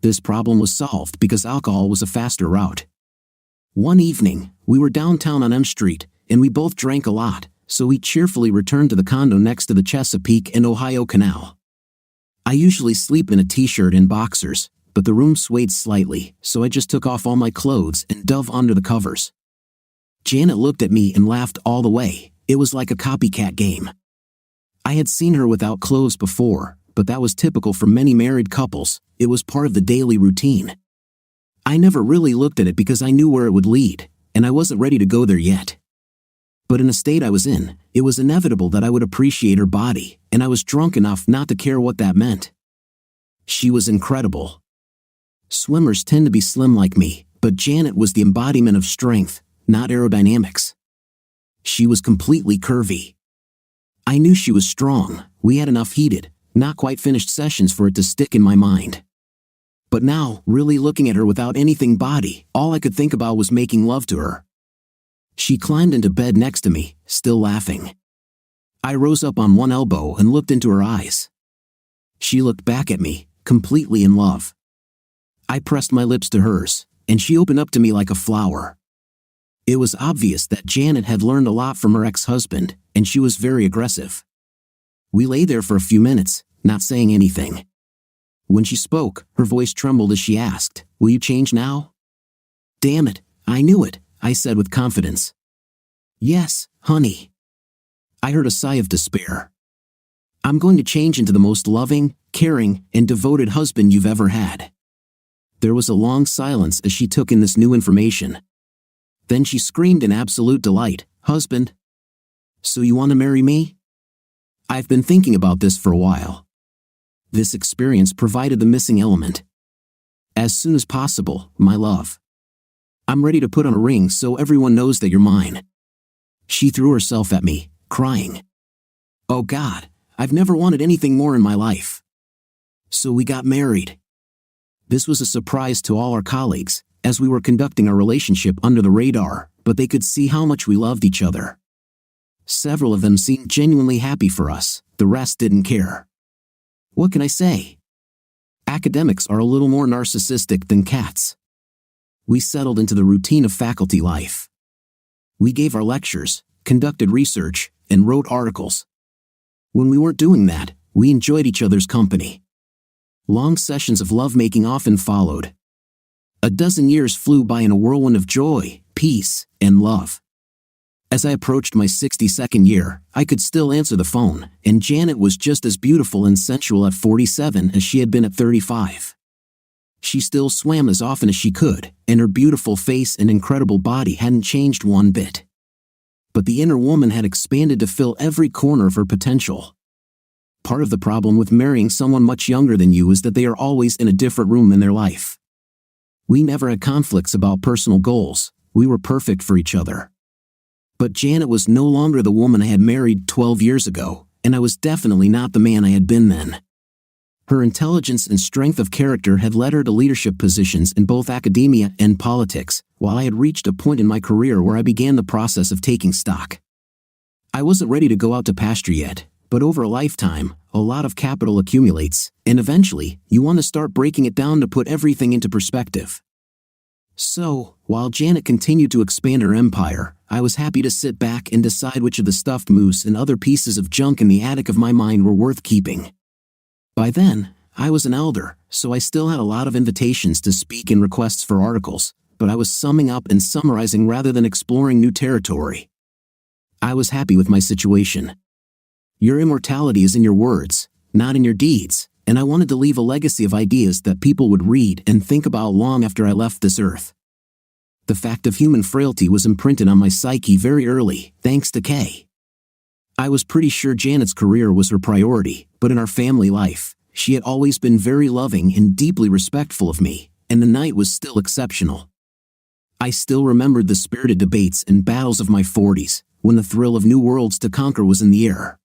This problem was solved because alcohol was a faster route. One evening, we were downtown on M Street, and we both drank a lot, so we cheerfully returned to the condo next to the Chesapeake and Ohio Canal. I usually sleep in a t-shirt and boxers, but the room swayed slightly, so I just took off all my clothes and dove under the covers. Janet looked at me and laughed all the way. It was like a copycat game. I had seen her without clothes before, but that was typical for many married couples. It was part of the daily routine. I never really looked at it because I knew where it would lead, and I wasn't ready to go there yet. But in the state I was in, it was inevitable that I would appreciate her body, and I was drunk enough not to care what that meant. She was incredible. Swimmers tend to be slim like me, but Janet was the embodiment of strength, not aerodynamics. She was completely curvy. I knew she was strong. We had enough heated, not quite finished sessions for it to stick in my mind. But now, really looking at her without anything body, all I could think about was making love to her. She climbed into bed next to me, still laughing. I rose up on one elbow and looked into her eyes. She looked back at me, completely in love. I pressed my lips to hers, and she opened up to me like a flower. It was obvious that Janet had learned a lot from her ex-husband, and she was very aggressive. We lay there for a few minutes, not saying anything. When she spoke, her voice trembled as she asked, "Will you change now?" "Damn it, I knew it," I said with confidence. "Yes, honey." I heard a sigh of despair. "I'm going to change into the most loving, caring, and devoted husband you've ever had." There was a long silence as she took in this new information. Then she screamed in absolute delight, "Husband? So you want to marry me?" I've been thinking about this for a while. This experience provided the missing element. As soon as possible, my love. I'm ready to put on a ring so everyone knows that you're mine. She threw herself at me, crying. Oh God, I've never wanted anything more in my life. So we got married. This was a surprise to all our colleagues, as we were conducting our relationship under the radar, but they could see how much we loved each other. Several of them seemed genuinely happy for us, the rest didn't care. What can I say? Academics are a little more narcissistic than cats. We settled into the routine of faculty life. We gave our lectures, conducted research, and wrote articles. When we weren't doing that, we enjoyed each other's company. Long sessions of lovemaking often followed. A dozen years flew by in a whirlwind of joy, peace, and love. As I approached my 62nd year, I could still answer the phone, and Janet was just as beautiful and sensual at 47 as she had been at 35. She still swam as often as she could, and her beautiful face and incredible body hadn't changed one bit. but the inner woman had expanded to fill every corner of her potential. Part of the problem with marrying someone much younger than you is that they are always in a different room in their life. We never had conflicts about personal goals. We were perfect for each other. But Janet was no longer the woman I had married 12 years ago, and I was definitely not the man I had been then. Her intelligence and strength of character had led her to leadership positions in both academia and politics, while I had reached a point in my career where I began the process of taking stock. I wasn't ready to go out to pasture yet, but over a lifetime, a lot of capital accumulates, and eventually, you want to start breaking it down to put everything into perspective. So, while Janet continued to expand her empire, I was happy to sit back and decide which of the stuffed moose and other pieces of junk in the attic of my mind were worth keeping. By then, I was an elder, so I still had a lot of invitations to speak and requests for articles, but I was summing up and summarizing rather than exploring new territory. I was happy with my situation. Your immortality is in your words, not in your deeds, and I wanted to leave a legacy of ideas that people would read and think about long after I left this earth. The fact of human frailty was imprinted on my psyche very early, thanks to Kay. I was pretty sure Janet's career was her priority, but in our family life, she had always been very loving and deeply respectful of me, and the night was still exceptional. I still remembered the spirited debates and battles of my 40s, when the thrill of new worlds to conquer was in the air.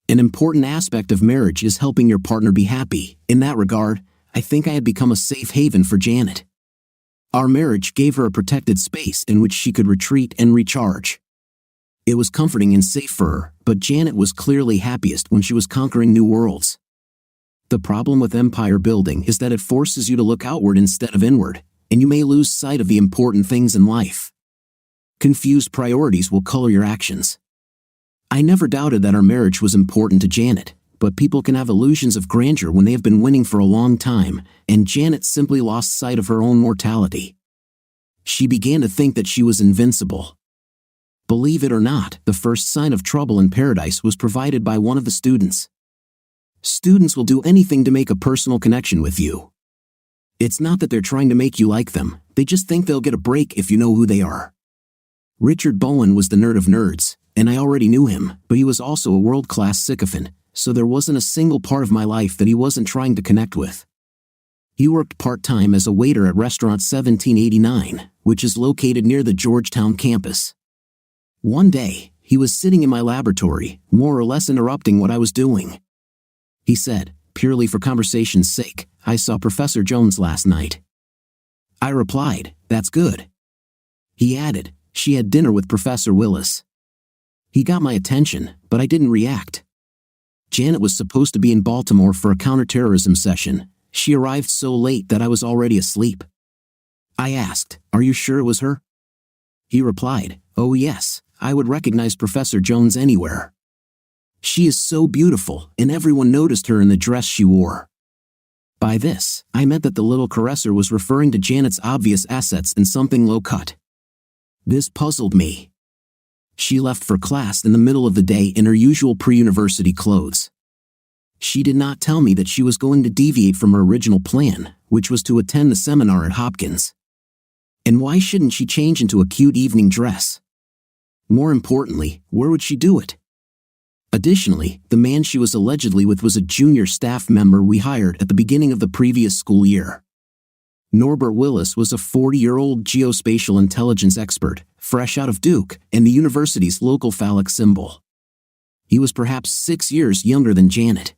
An important aspect of marriage is helping your partner be happy. In that regard, I think I had become a safe haven for Janet. Our marriage gave her a protected space in which she could retreat and recharge. It was comforting and safe for her, but Janet was clearly happiest when she was conquering new worlds. The problem with empire building is that it forces you to look outward instead of inward, and you may lose sight of the important things in life. Confused priorities will color your actions. I never doubted that our marriage was important to Janet, but people can have illusions of grandeur when they have been winning for a long time, and Janet simply lost sight of her own mortality. She began to think that she was invincible. Believe it or not, the first sign of trouble in paradise was provided by one of the students. Students will do anything to make a personal connection with you. It's not that they're trying to make you like them, they just think they'll get a break if you know who they are. Richard Bowen was the nerd of nerds, and I already knew him, but he was also a world-class sycophant, so there wasn't a single part of my life that he wasn't trying to connect with. He worked part-time as a waiter at Restaurant 1789, which is located near the Georgetown campus. One day, he was sitting in my laboratory, more or less interrupting what I was doing. He said, purely for conversation's sake, "I saw Professor Jones last night." I replied, "That's good." He added, "She had dinner with Professor Willis." He got my attention, but I didn't react. Janet was supposed to be in Baltimore for a counterterrorism session. She arrived so late that I was already asleep. I asked, "Are you sure it was her?" He replied, "Oh yes, I would recognize Professor Jones anywhere. She is so beautiful, and everyone noticed her in the dress she wore." By this, I meant that the little caresser was referring to Janet's obvious assets in something low-cut. This puzzled me. She left for class in the middle of the day in her usual pre-university clothes. She did not tell me that she was going to deviate from her original plan, which was to attend the seminar at Hopkins. And why shouldn't she change into a cute evening dress? More importantly, where would she do it? Additionally, the man she was allegedly with was a junior staff member we hired at the beginning of the previous school year. Norbert Willis was a 40-year-old geospatial intelligence expert, fresh out of Duke, and the university's local phallic symbol. He was perhaps 6 years younger than Janet.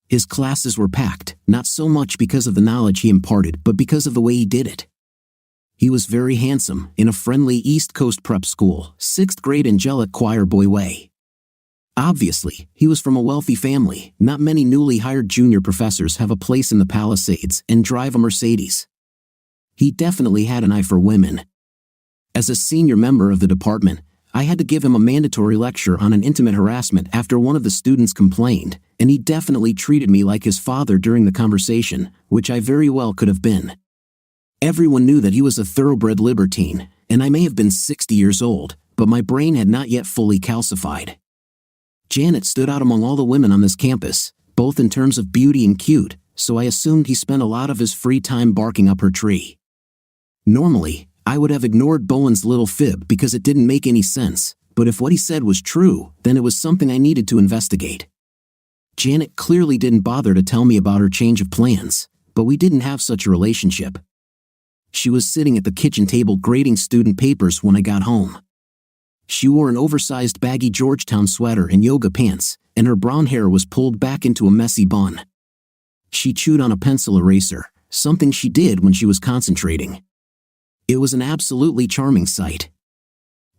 His classes were packed, not so much because of the knowledge he imparted, but because of the way he did it. He was very handsome, in a friendly East Coast prep school, 6th grade angelic choir boy way. Obviously, he was from a wealthy family. Not many newly hired junior professors have a place in the Palisades and drive a Mercedes. He definitely had an eye for women. As a senior member of the department, I had to give him a mandatory lecture on an intimate harassment after one of the students complained, and he definitely treated me like his father during the conversation, which I very well could have been. Everyone knew that he was a thoroughbred libertine, and I may have been 60 years old, but my brain had not yet fully calcified. Janet stood out among all the women on this campus, both in terms of beauty and cute, so I assumed he spent a lot of his free time barking up her tree. Normally, I would have ignored Bowen's little fib because it didn't make any sense, but if what he said was true, then it was something I needed to investigate. Janet clearly didn't bother to tell me about her change of plans, but we didn't have such a relationship. She was sitting at the kitchen table grading student papers when I got home. She wore an oversized baggy Georgetown sweater and yoga pants, and her brown hair was pulled back into a messy bun. She chewed on a pencil eraser, something she did when she was concentrating. It was an absolutely charming sight.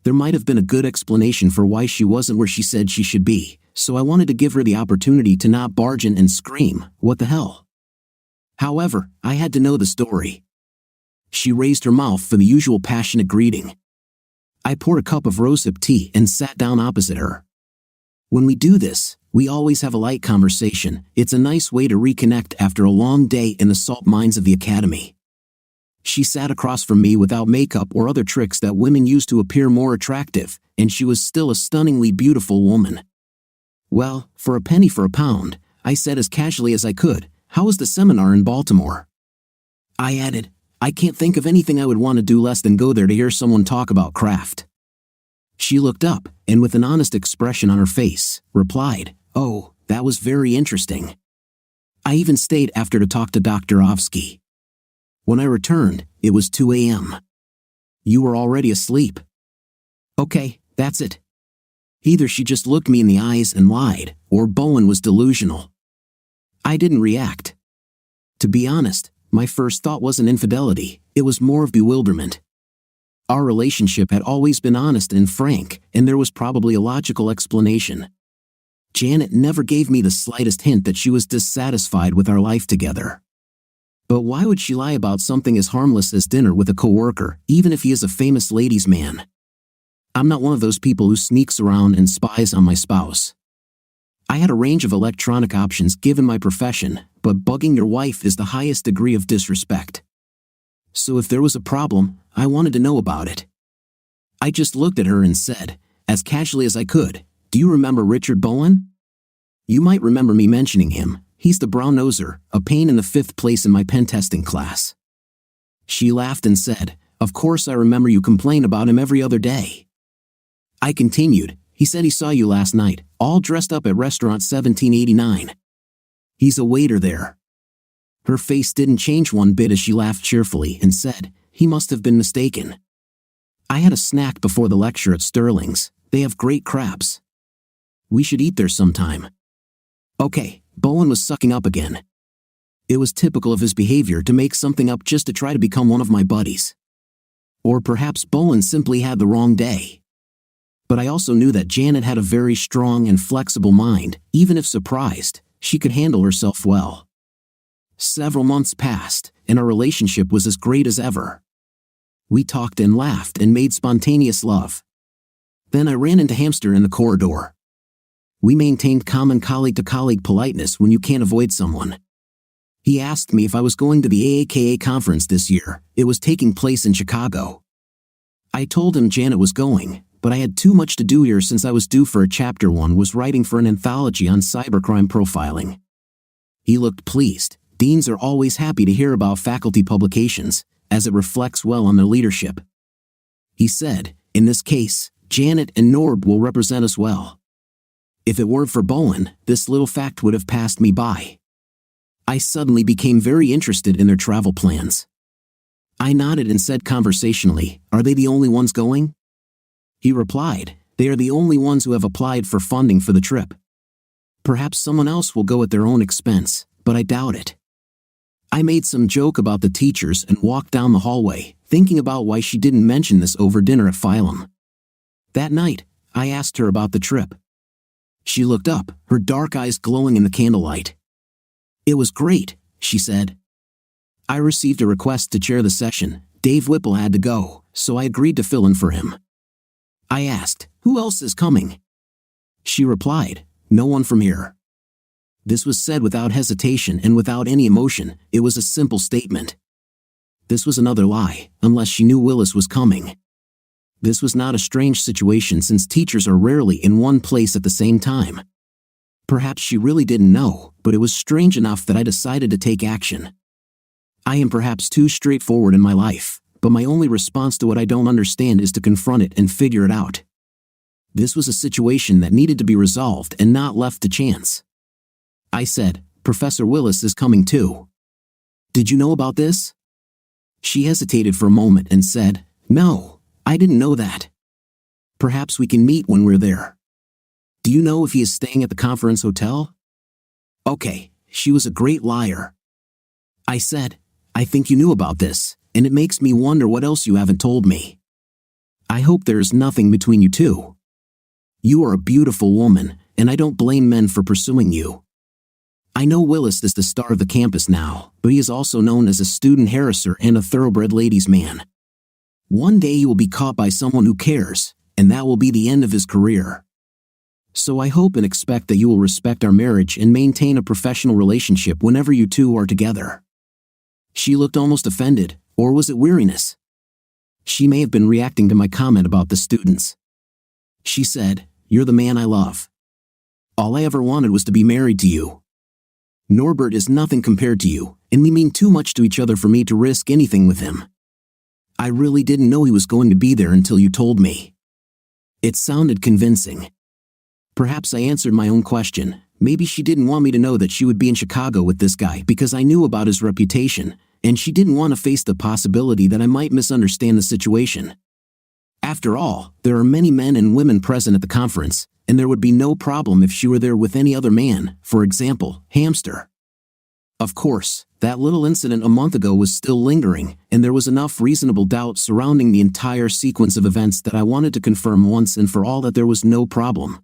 There might have been a good explanation for why she wasn't where she said she should be, so I wanted to give her the opportunity to not barge in and scream, "What the hell?" However, I had to know the story. She raised her mouth for the usual passionate greeting. I poured a cup of rosehip tea and sat down opposite her. When we do this, we always have a light conversation. It's a nice way to reconnect after a long day in the salt mines of the academy. She sat across from me without makeup or other tricks that women use to appear more attractive, and she was still a stunningly beautiful woman. "Well, for a penny for a pound," I said as casually as I could. "How was the seminar in Baltimore?" I added, "I can't think of anything I would want to do less than go there to hear someone talk about craft." She looked up, and with an honest expression on her face, replied, "Oh, that was very interesting. I even stayed after to talk to Dr. Ovsky. When I returned, it was 2 a.m. You were already asleep." Okay, that's it. Either she just looked me in the eyes and lied, or Bowen was delusional. I didn't react. To be honest, my first thought wasn't infidelity, it was more of bewilderment. Our relationship had always been honest and frank, and there was probably a logical explanation. Janet never gave me the slightest hint that she was dissatisfied with our life together. But why would she lie about something as harmless as dinner with a coworker, even if he is a famous ladies' man? I'm not one of those people who sneaks around and spies on my spouse. I had a range of electronic options given my profession, but bugging your wife is the highest degree of disrespect. So if there was a problem, I wanted to know about it. I just looked at her and said, as casually as I could, "Do you remember Richard Bowen? You might remember me mentioning him. He's the brown-noser, a pain in the 5th place in my pen testing class." She laughed and said, "Of course I remember, you complain about him every other day." I continued, "He said he saw you last night, all dressed up at restaurant 1789. He's a waiter there." Her face didn't change one bit as she laughed cheerfully and said, "He must have been mistaken. I had a snack before the lecture at Sterling's. They have great crabs. We should eat there sometime." Okay, Bowen was sucking up again. It was typical of his behavior to make something up just to try to become one of my buddies. Or perhaps Bowen simply had the wrong day. But I also knew that Janet had a very strong and flexible mind. Even if surprised, she could handle herself well. Several months passed, and our relationship was as great as ever. We talked and laughed and made spontaneous love. Then I ran into Hamster in the corridor. We maintained common colleague-to-colleague politeness when you can't avoid someone. He asked me if I was going to the AAKA conference this year. It was taking place in Chicago. I told him Janet was going, but I had too much to do here since I was due for a chapter 1 was writing for an anthology on cybercrime profiling. He looked pleased. Deans are always happy to hear about faculty publications, as it reflects well on their leadership. He said, "In this case, Janet and Norb will represent us well." If it weren't for Bowen, this little fact would have passed me by. I suddenly became very interested in their travel plans. I nodded and said conversationally, "Are they the only ones going?" He replied, "They are the only ones who have applied for funding for the trip. Perhaps someone else will go at their own expense, but I doubt it." I made some joke about the teachers and walked down the hallway, thinking about why she didn't mention this over dinner at Phylum. That night, I asked her about the trip. She looked up, her dark eyes glowing in the candlelight. "It was great," she said. I received a request to chair the session. Dave Whipple had to go, so I agreed to fill in for him. I asked, "Who else is coming?" She replied, "No one from here." This was said without hesitation and without any emotion. It was a simple statement. This was another lie, unless she knew Willis was coming. This was not a strange situation since teachers are rarely in one place at the same time. Perhaps she really didn't know, but it was strange enough that I decided to take action. I am perhaps too straightforward in my life, but my only response to what I don't understand is to confront it and figure it out. This was a situation that needed to be resolved and not left to chance. I said, "Professor Willis is coming too. Did you know about this?" She hesitated for a moment and said, "No, I didn't know that. Perhaps we can meet when we're there. Do you know if he is staying at the conference hotel?" Okay, she was a great liar. I said, "I think you knew about this, and it makes me wonder what else you haven't told me. I hope there is nothing between you two. You are a beautiful woman, and I don't blame men for pursuing you. I know Willis is the star of the campus now, but he is also known as a student harasser and a thoroughbred ladies' man. One day he will be caught by someone who cares, and that will be the end of his career. So I hope and expect that you will respect our marriage and maintain a professional relationship whenever you two are together." She looked almost offended, or was it weariness? She may have been reacting to my comment about the students. She said, "You're the man I love. All I ever wanted was to be married to you. Norbert is nothing compared to you, and we mean too much to each other for me to risk anything with him. I really didn't know he was going to be there until you told me." It sounded convincing. Perhaps I answered my own question. Maybe she didn't want me to know that she would be in Chicago with this guy because I knew about his reputation, and she didn't want to face the possibility that I might misunderstand the situation. After all, there are many men and women present at the conference, and there would be no problem if she were there with any other man, for example, Hamster. Of course, that little incident a month ago was still lingering, and there was enough reasonable doubt surrounding the entire sequence of events that I wanted to confirm once and for all that there was no problem.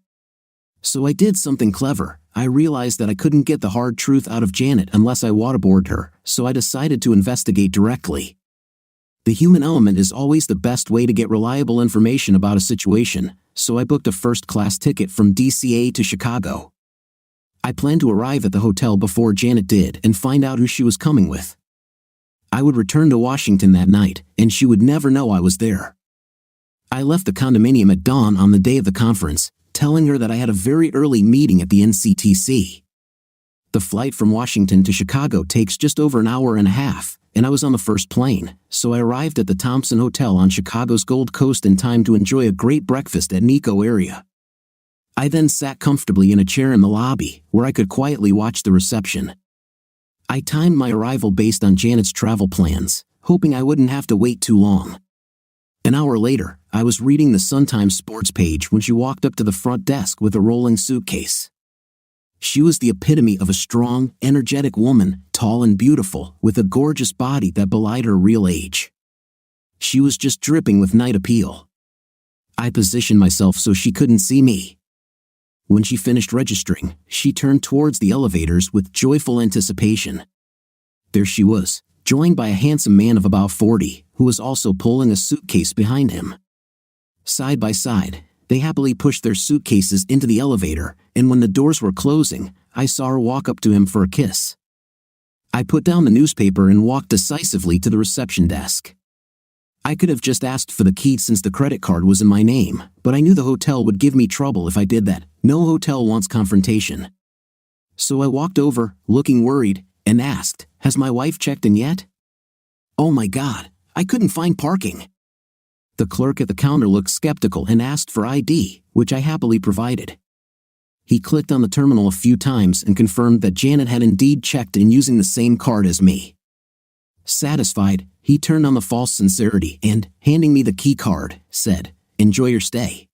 So I did something clever. I realized that I couldn't get the hard truth out of Janet unless I waterboarded her, so I decided to investigate directly. The human element is always the best way to get reliable information about a situation, so I booked a first-class ticket from DCA to Chicago. I planned to arrive at the hotel before Janet did and find out who she was coming with. I would return to Washington that night, and she would never know I was there. I left the condominium at dawn on the day of the conference, telling her that I had a very early meeting at the NCTC. The flight from Washington to Chicago takes just over an hour and a half, and I was on the first plane, so I arrived at the Thompson Hotel on Chicago's Gold Coast in time to enjoy a great breakfast at Nico area. I then sat comfortably in a chair in the lobby, where I could quietly watch the reception. I timed my arrival based on Janet's travel plans, hoping I wouldn't have to wait too long. An hour later, I was reading the Sun-Times sports page when she walked up to the front desk with a rolling suitcase. She was the epitome of a strong, energetic woman, tall and beautiful, with a gorgeous body that belied her real age. She was just dripping with night appeal. I positioned myself so she couldn't see me. When she finished registering, she turned towards the elevators with joyful anticipation. There she was, joined by a handsome man of about 40, who was also pulling a suitcase behind him. Side by side, they happily pushed their suitcases into the elevator, and when the doors were closing, I saw her walk up to him for a kiss. I put down the newspaper and walked decisively to the reception desk. I could have just asked for the key since the credit card was in my name, but I knew the hotel would give me trouble if I did that. No hotel wants confrontation. So I walked over, looking worried, and asked, "Has my wife checked in yet?" Oh my God, I couldn't find parking. The clerk at the counter looked skeptical and asked for ID, which I happily provided. He clicked on the terminal a few times and confirmed that Janet had indeed checked in using the same card as me. Satisfied, he turned on the false sincerity and, handing me the key card, said, "Enjoy your stay."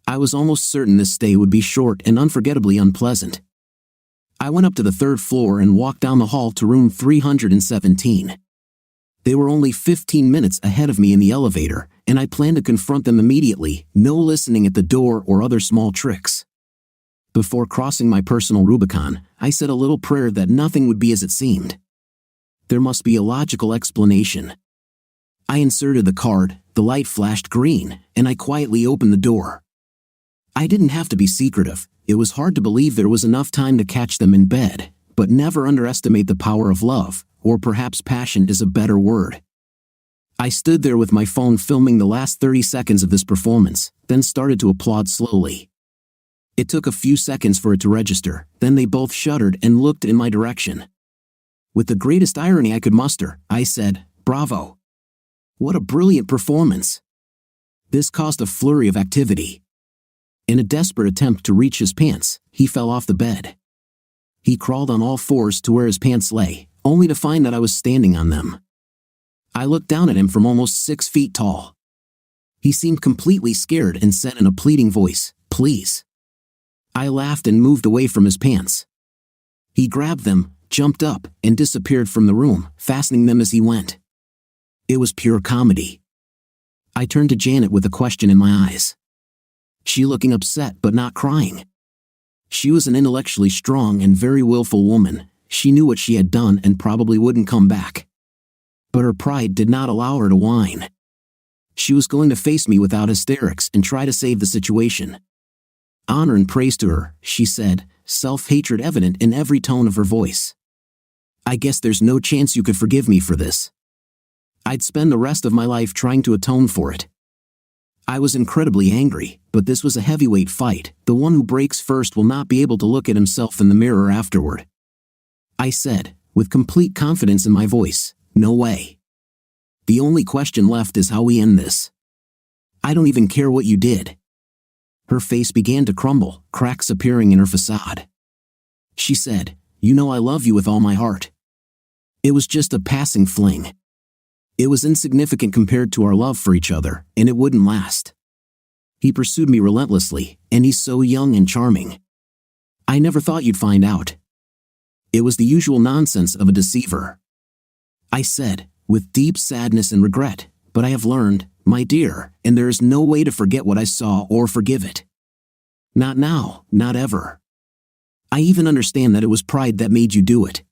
I was almost certain this stay would be short and unforgettably unpleasant. I went up to the third floor and walked down the hall to room 317. They were only 15 minutes ahead of me in the elevator, and I planned to confront them immediately, no listening at the door or other small tricks. Before crossing my personal Rubicon, I said a little prayer that nothing would be as it seemed. There must be a logical explanation. I inserted the card, the light flashed green, and I quietly opened the door. I didn't have to be secretive. It was hard to believe there was enough time to catch them in bed, but never underestimate the power of love, or perhaps passion is a better word. I stood there with my phone filming the last 30 seconds of this performance, then started to applaud slowly. It took a few seconds for it to register, then they both shuddered and looked in my direction. With the greatest irony I could muster, I said, "Bravo! What a brilliant performance!" This caused a flurry of activity. In a desperate attempt to reach his pants, he fell off the bed. He crawled on all fours to where his pants lay, only to find that I was standing on them. I looked down at him from almost 6 feet tall. He seemed completely scared and said in a pleading voice, "Please." I laughed and moved away from his pants. He grabbed them, jumped up, and disappeared from the room, fastening them as he went. It was pure comedy. I turned to Janet with a question in my eyes. She looking upset but not crying. She was an intellectually strong and very willful woman. She knew what she had done and probably wouldn't come back. But her pride did not allow her to whine. She was going to face me without hysterics and try to save the situation. "Honor and praise to her," she said, self-hatred evident in every tone of her voice. "I guess there's no chance you could forgive me for this. I'd spend the rest of my life trying to atone for it." I was incredibly angry, but this was a heavyweight fight. The one who breaks first will not be able to look at himself in the mirror afterward. I said, with complete confidence in my voice, "No way. The only question left is how we end this. I don't even care what you did." Her face began to crumble, cracks appearing in her facade. She said, "You know I love you with all my heart. It was just a passing fling. It was insignificant compared to our love for each other, and it wouldn't last. He pursued me relentlessly, and he's so young and charming. I never thought you'd find out. It was the usual nonsense of a deceiver." I said, with deep sadness and regret, "But I have learned, my dear, and there is no way to forget what I saw or forgive it. Not now, not ever. I even understand that it was pride that made you do it.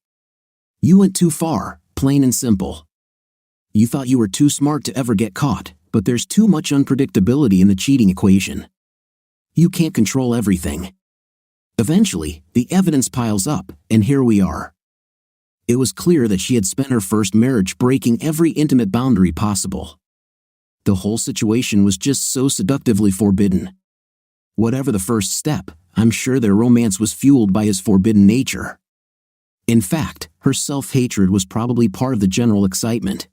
You went too far, plain and simple. You thought you were too smart to ever get caught, but there's too much unpredictability in the cheating equation. You can't control everything. Eventually, the evidence piles up, and here we are." It was clear that she had spent her first marriage breaking every intimate boundary possible. The whole situation was just so seductively forbidden. Whatever the first step, I'm sure their romance was fueled by his forbidden nature. In fact, her self-hatred was probably part of the general excitement.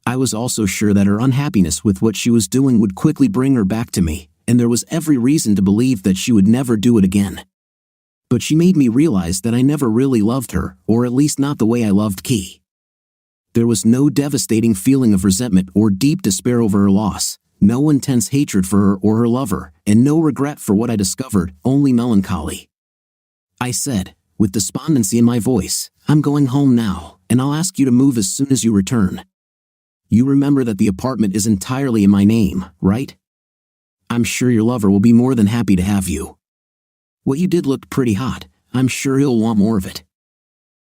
I was also sure that her unhappiness with what she was doing would quickly bring her back to me, and there was every reason to believe that she would never do it again. But she made me realize that I never really loved her, or at least not the way I loved Key. There was no devastating feeling of resentment or deep despair over her loss, no intense hatred for her or her lover, and no regret for what I discovered, only melancholy. I said, with despondency in my voice, "I'm going home now, and I'll ask you to move as soon as you return. You remember that the apartment is entirely in my name, right? I'm sure your lover will be more than happy to have you. What you did looked pretty hot. I'm sure he'll want more of it.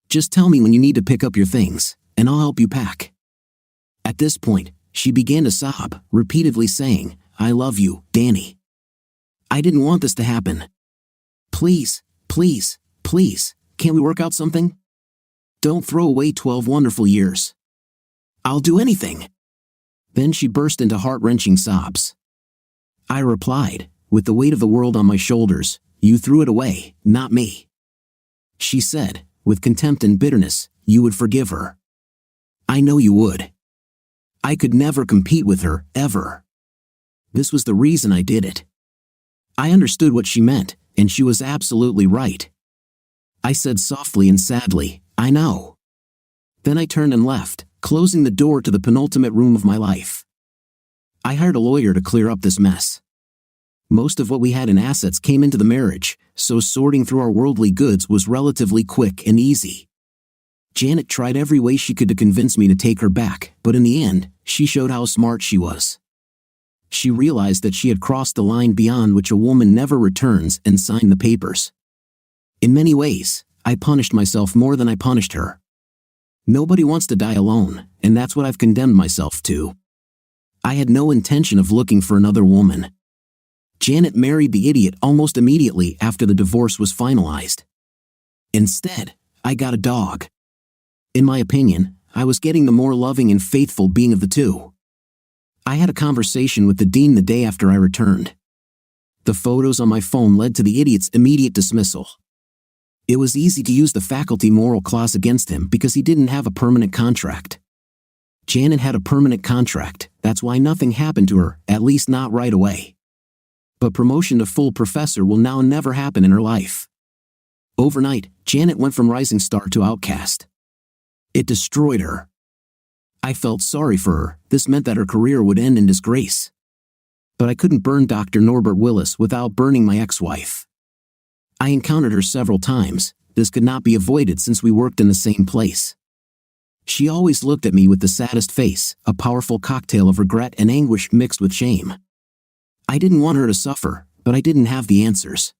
Just tell me when you need to pick up your things, and I'll help you pack." At this point, she began to sob, repeatedly saying, "I love you, Danny. I didn't want this to happen. Please, please, please, can't we work out something? Don't throw away 12 wonderful years. I'll do anything." Then she burst into heart-wrenching sobs. I replied, with the weight of the world on my shoulders, "You threw it away, not me." She said, with contempt and bitterness, "You would forgive her. I know you would. I could never compete with her, ever. This was the reason I did it." I understood what she meant, and she was absolutely right. I said softly and sadly, "I know." Then I turned and left, closing the door to the penultimate room of my life. I hired a lawyer to clear up this mess. Most of what we had in assets came into the marriage, so sorting through our worldly goods was relatively quick and easy. Janet tried every way she could to convince me to take her back, but in the end, she showed how smart she was. She realized that she had crossed the line beyond which a woman never returns and signed the papers. In many ways, I punished myself more than I punished her. Nobody wants to die alone, and that's what I've condemned myself to. I had no intention of looking for another woman. Janet married the idiot almost immediately after the divorce was finalized. Instead, I got a dog. In my opinion, I was getting the more loving and faithful being of the two. I had a conversation with the dean the day after I returned. The photos on my phone led to the idiot's immediate dismissal. It was easy to use the faculty moral clause against him because he didn't have a permanent contract. Janet had a permanent contract, that's why nothing happened to her, at least not right away. but promotion to full professor will now never happen in her life. Overnight, Janet went from rising star to outcast. It destroyed her. I felt sorry for her. This meant that her career would end in disgrace. But I couldn't burn Dr. Norbert Willis without burning my ex-wife. I encountered her several times. This could not be avoided since we worked in the same place. She always looked at me with the saddest face, a powerful cocktail of regret and anguish mixed with shame. I didn't want her to suffer, but I didn't have the answers.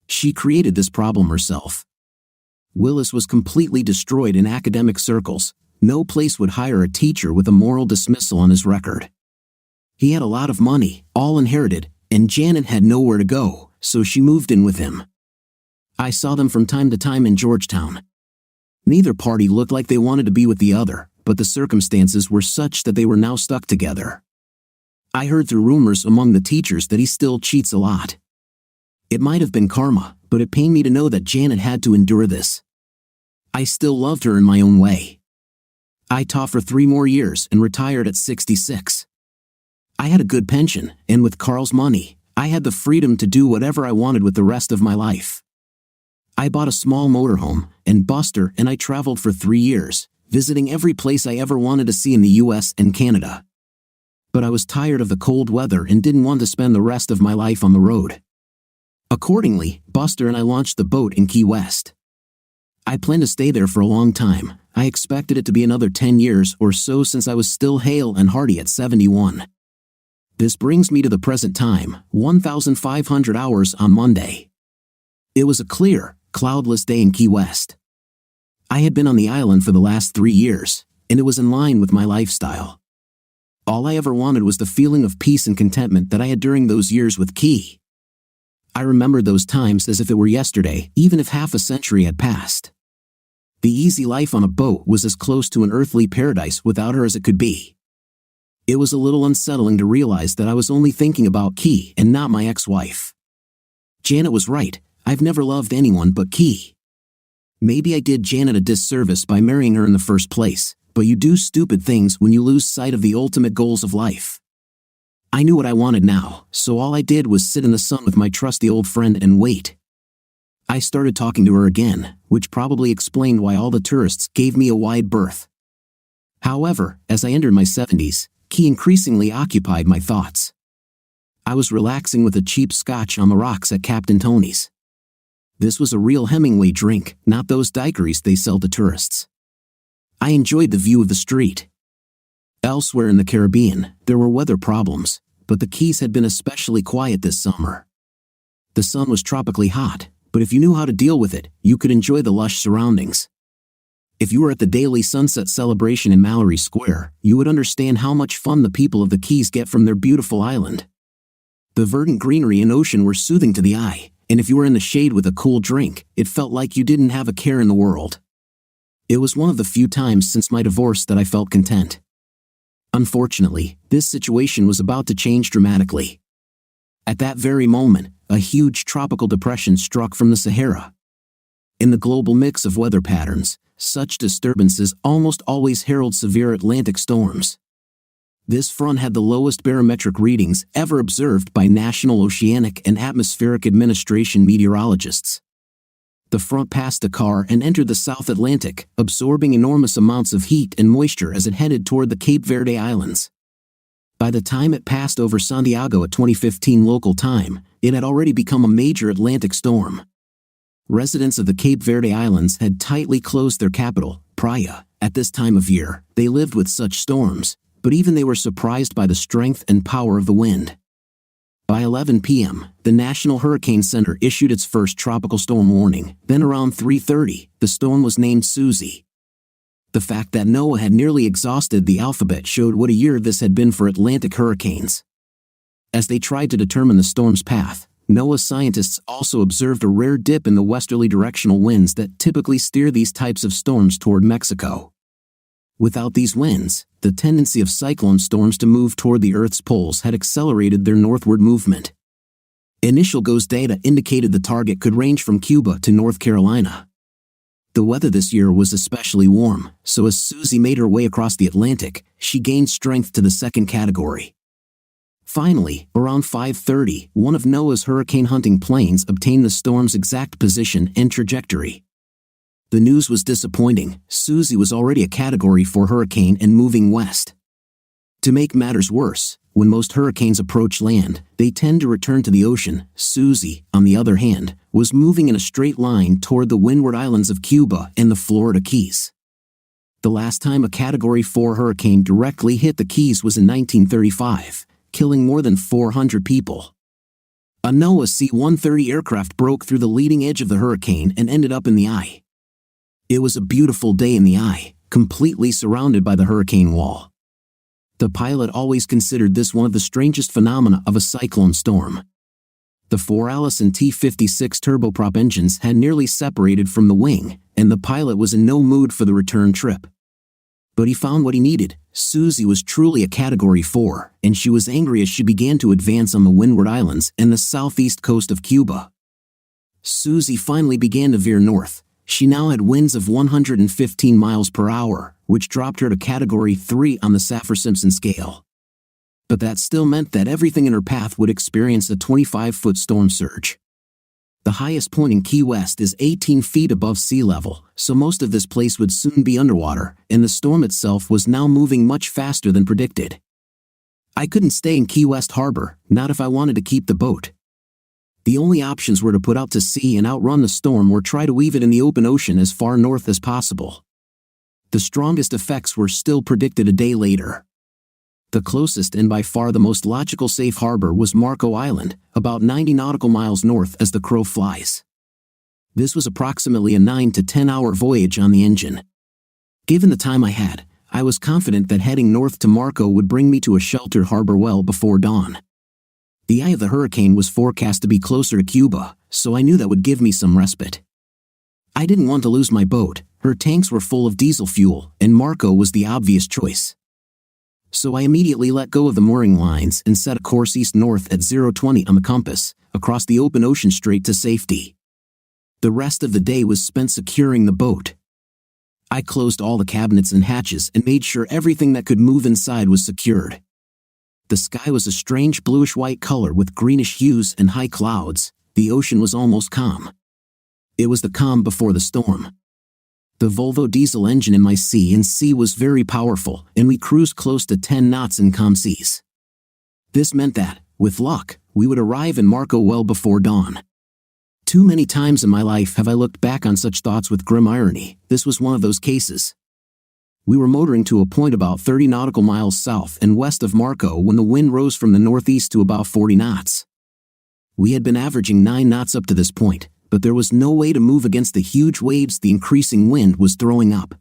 She created this problem herself. Willis was completely destroyed in academic circles. No place would hire a teacher with a moral dismissal on his record. He had a lot of money, all inherited, and Janet had nowhere to go, so she moved in with him. I saw them from time to time in Georgetown. Neither party looked like they wanted to be with the other, but the circumstances were such that they were now stuck together. I heard through rumors among the teachers that he still cheats a lot. It might have been karma, but it pained me to know that Janet had to endure this. I still loved her in my own way. I taught for 3 more years and retired at 66. I had a good pension, and with Carl's money, I had the freedom to do whatever I wanted with the rest of my life. I bought a small motorhome, and Buster and I traveled for 3 years, visiting every place I ever wanted to see in the US and Canada. But I was tired of the cold weather and didn't want to spend the rest of my life on the road. Accordingly, Buster and I launched the boat in Key West. I planned to stay there for a long time. I expected it to be another 10 years or so since I was still hale and hearty at 71. This brings me to the present time, 1,500 hours on Monday. It was a clear, cloudless day in Key West. I had been on the island for the last 3 years, and it was in line with my lifestyle. All I ever wanted was the feeling of peace and contentment that I had during those years with Key. I remembered those times as if it were yesterday, even if half a century had passed. The easy life on a boat was as close to an earthly paradise without her as it could be. It was a little unsettling to realize that I was only thinking about Key and not my ex-wife. Janet was right, I've never loved anyone but Key. Maybe I did Janet a disservice by marrying her in the first place, but you do stupid things when you lose sight of the ultimate goals of life. I knew what I wanted now, so all I did was sit in the sun with my trusty old friend and wait. I started talking to her again, which probably explained why all the tourists gave me a wide berth. However, as I entered my 70s, Key increasingly occupied my thoughts. I was relaxing with a cheap scotch on the rocks at Captain Tony's. This was a real Hemingway drink, not those daiquiris they sell to tourists. I enjoyed the view of the street. Elsewhere in the Caribbean, there were weather problems, but the Keys had been especially quiet this summer. The sun was tropically hot, but if you knew how to deal with it, you could enjoy the lush surroundings. If you were at the daily sunset celebration in Mallory Square, you would understand how much fun the people of the Keys get from their beautiful island. The verdant greenery and ocean were soothing to the eye, and if you were in the shade with a cool drink, it felt like you didn't have a care in the world. It was one of the few times since my divorce that I felt content. Unfortunately, this situation was about to change dramatically. At that very moment, a huge tropical depression struck from the Sahara. In the global mix of weather patterns, such disturbances almost always herald severe Atlantic storms. This front had the lowest barometric readings ever observed by National Oceanic and Atmospheric Administration meteorologists. The front passed Dakar and entered the South Atlantic, absorbing enormous amounts of heat and moisture as it headed toward the Cape Verde Islands. By the time it passed over Santiago at 2015 local time, it had already become a major Atlantic storm. Residents of the Cape Verde Islands had tightly closed their capital, Praia, at this time of year. They lived with such storms, but even they were surprised by the strength and power of the wind. By 11 p.m., the National Hurricane Center issued its first tropical storm warning. Then around 3:30, the storm was named Susie. The fact that NOAA had nearly exhausted the alphabet showed what a year this had been for Atlantic hurricanes. As they tried to determine the storm's path, NOAA scientists also observed a rare dip in the westerly directional winds that typically steer these types of storms toward Mexico. Without these winds, the tendency of cyclone storms to move toward the Earth's poles had accelerated their northward movement. Initial GOES data indicated the target could range from Cuba to North Carolina. The weather this year was especially warm, so as Susie made her way across the Atlantic, she gained strength to the second category. Finally, around 5:30, one of NOAA's hurricane hunting planes obtained the storm's exact position and trajectory. The news was disappointing. Susie was already a Category 4 hurricane and moving west. To make matters worse, when most hurricanes approach land, they tend to return to the ocean. Susie, on the other hand, was moving in a straight line toward the windward islands of Cuba and the Florida Keys. The last time a Category 4 hurricane directly hit the Keys was in 1935, killing more than 400 people. A NOAA C-130 aircraft broke through the leading edge of the hurricane and ended up in the eye. It was a beautiful day in the eye, completely surrounded by the hurricane wall. The pilot always considered this one of the strangest phenomena of a cyclone storm. The four Allison T-56 turboprop engines had nearly separated from the wing, and the pilot was in no mood for the return trip. But he found what he needed. Susie was truly a Category 4, and she was angry as she began to advance on the Windward Islands and the southeast coast of Cuba. Susie finally began to veer north. She now had winds of 115 miles per hour, which dropped her to Category 3 on the Saffir-Simpson scale. But that still meant that everything in her path would experience a 25-foot storm surge. The highest point in Key West is 18 feet above sea level, so most of this place would soon be underwater, and the storm itself was now moving much faster than predicted. I couldn't stay in Key West Harbor, not if I wanted to keep the boat. The only options were to put out to sea and outrun the storm or try to weave it in the open ocean as far north as possible. The strongest effects were still predicted a day later. The closest and by far the most logical safe harbor was Marco Island, about 90 nautical miles north as the crow flies. This was approximately a 9 to 10 hour voyage on the engine. Given the time I had, I was confident that heading north to Marco would bring me to a sheltered harbor well before dawn. The eye of the hurricane was forecast to be closer to Cuba, so I knew that would give me some respite. I didn't want to lose my boat. Her tanks were full of diesel fuel, and Marco was the obvious choice. So I immediately let go of the mooring lines and set a course east-north at 020 on the compass, across the open ocean straight to safety. The rest of the day was spent securing the boat. I closed all the cabinets and hatches and made sure everything that could move inside was secured. The sky was a strange bluish-white color with greenish hues and high clouds. The ocean was almost calm. It was the calm before the storm. The Volvo diesel engine in my C&C was very powerful, and we cruised close to 10 knots in calm seas. This meant that, with luck, we would arrive in Marco well before dawn. Too many times in my life have I looked back on such thoughts with grim irony. This was one of those cases. We were motoring to a point about 30 nautical miles south and west of Marco when the wind rose from the northeast to about 40 knots. We had been averaging 9 knots up to this point, but there was no way to move against the huge waves the increasing wind was throwing up.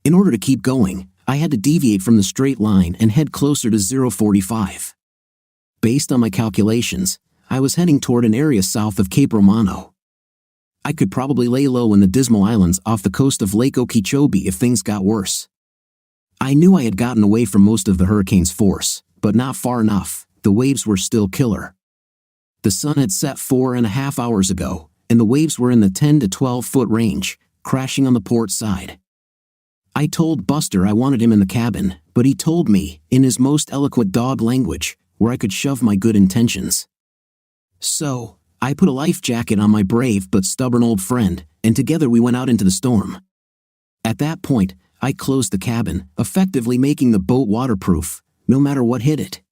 In order to keep going, I had to deviate from the straight line and head closer to 045. Based on my calculations, I was heading toward an area south of Cape Romano. I could probably lay low in the Dismal Islands off the coast of Lake Okeechobee if things got worse. I knew I had gotten away from most of the hurricane's force, but not far enough. The waves were still killer. The sun had set 4.5 hours ago, and the waves were in the 10 to 12 foot range, crashing on the port side. I told Buster I wanted him in the cabin, but he told me, in his most eloquent dog language, where I could shove my good intentions. So, I put a life jacket on my brave but stubborn old friend, and together we went out into the storm. At that point, I closed the cabin, effectively making the boat waterproof, no matter what hit it.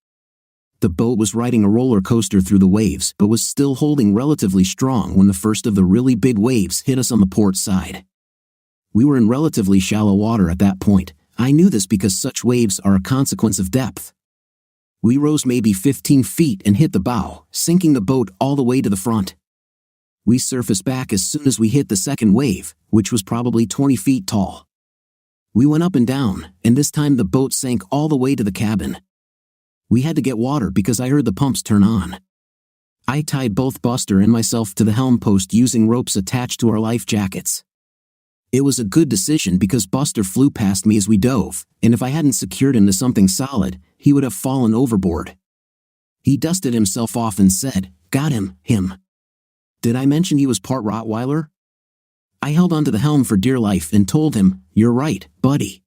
The boat was riding a roller coaster through the waves but was still holding relatively strong when the first of the really big waves hit us on the port side. We were in relatively shallow water at that point. I knew this because such waves are a consequence of depth. We rose maybe 15 feet and hit the bow, sinking the boat all the way to the front. We surfaced back as soon as we hit the second wave, which was probably 20 feet tall. We went up and down, and this time the boat sank all the way to the cabin. We had to get water because I heard the pumps turn on. I tied both Buster and myself to the helm post using ropes attached to our life jackets. It was a good decision because Buster flew past me as we dove, and if I hadn't secured him to something solid, he would have fallen overboard. He dusted himself off and said, "Got him, him." Did I mention he was part Rottweiler? I held onto the helm for dear life and told him, "You're right, buddy."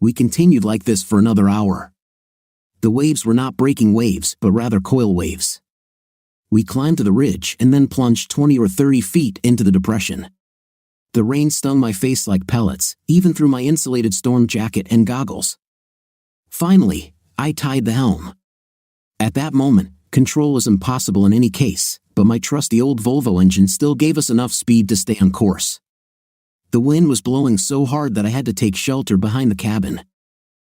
We continued like this for another hour. The waves were not breaking waves, but rather coil waves. We climbed to the ridge and then plunged 20 or 30 feet into the depression. The rain stung my face like pellets, even through my insulated storm jacket and goggles. Finally, I tied the helm. At that moment, control was impossible in any case, but my trusty old Volvo engine still gave us enough speed to stay on course. The wind was blowing so hard that I had to take shelter behind the cabin.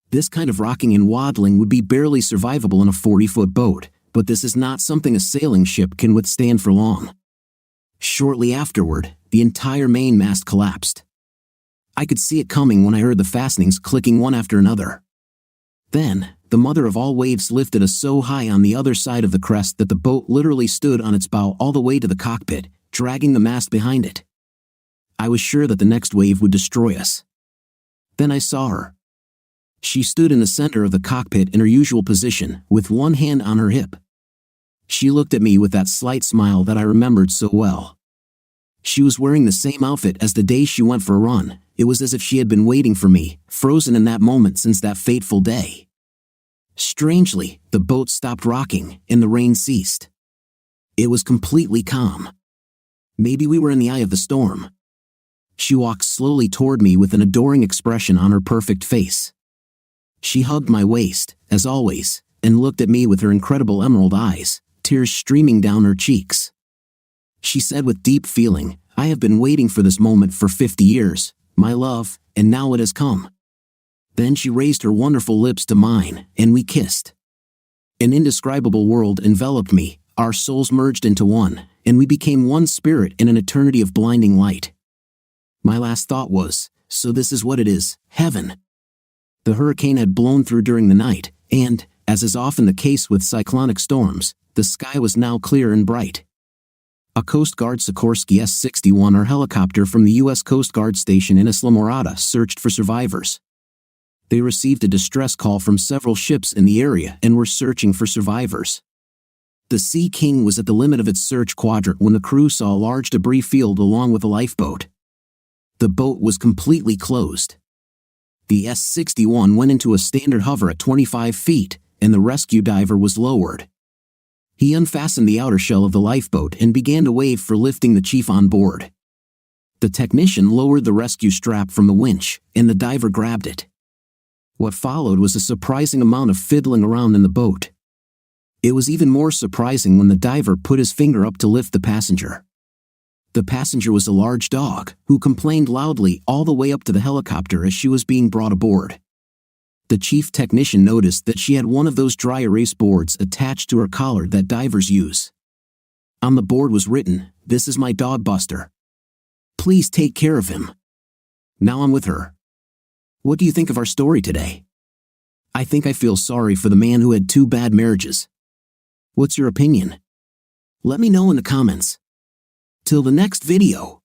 This kind of rocking and waddling would be barely survivable in a 40-foot boat, but this is not something a sailing ship can withstand for long. Shortly afterward, the entire mainmast collapsed. I could see it coming when I heard the fastenings clicking one after another. Then, the mother of all waves lifted us so high on the other side of the crest that the boat literally stood on its bow all the way to the cockpit, dragging the mast behind it. I was sure that the next wave would destroy us. Then I saw her. She stood in the center of the cockpit in her usual position, with one hand on her hip. She looked at me with that slight smile that I remembered so well. She was wearing the same outfit as the day she went for a run. It was as if she had been waiting for me, frozen in that moment since that fateful day. Strangely, the boat stopped rocking, and the rain ceased. It was completely calm. Maybe we were in the eye of the storm. She walked slowly toward me with an adoring expression on her perfect face. She hugged my waist, as always, and looked at me with her incredible emerald eyes, tears streaming down her cheeks. She said with deep feeling, "I have been waiting for this moment for 50 years, my love, and now it has come." Then she raised her wonderful lips to mine, and we kissed. An indescribable world enveloped me, our souls merged into one, and we became one spirit in an eternity of blinding light. My last thought was, so this is what it is, heaven. The hurricane had blown through during the night, and, as is often the case with cyclonic storms, the sky was now clear and bright. A Coast Guard Sikorsky S-61R helicopter from the U.S. Coast Guard station in Isla Morada searched for survivors. They received a distress call from several ships in the area and were searching for survivors. The Sea King was at the limit of its search quadrant when the crew saw a large debris field along with a lifeboat. The boat was completely closed. The S-61 went into a standard hover at 25 feet, and the rescue diver was lowered. He unfastened the outer shell of the lifeboat and began to wave for lifting the chief on board. The technician lowered the rescue strap from the winch, and the diver grabbed it. What followed was a surprising amount of fiddling around in the boat. It was even more surprising when the diver put his finger up to lift the passenger. The passenger was a large dog, who complained loudly all the way up to the helicopter as she was being brought aboard. The chief technician noticed that she had one of those dry erase boards attached to her collar that divers use. On the board was written, "This is my dog Buster. Please take care of him." Now I'm with her. What do you think of our story today? I think I feel sorry for the man who had 2 bad marriages. What's your opinion? Let me know in the comments. Till the next video.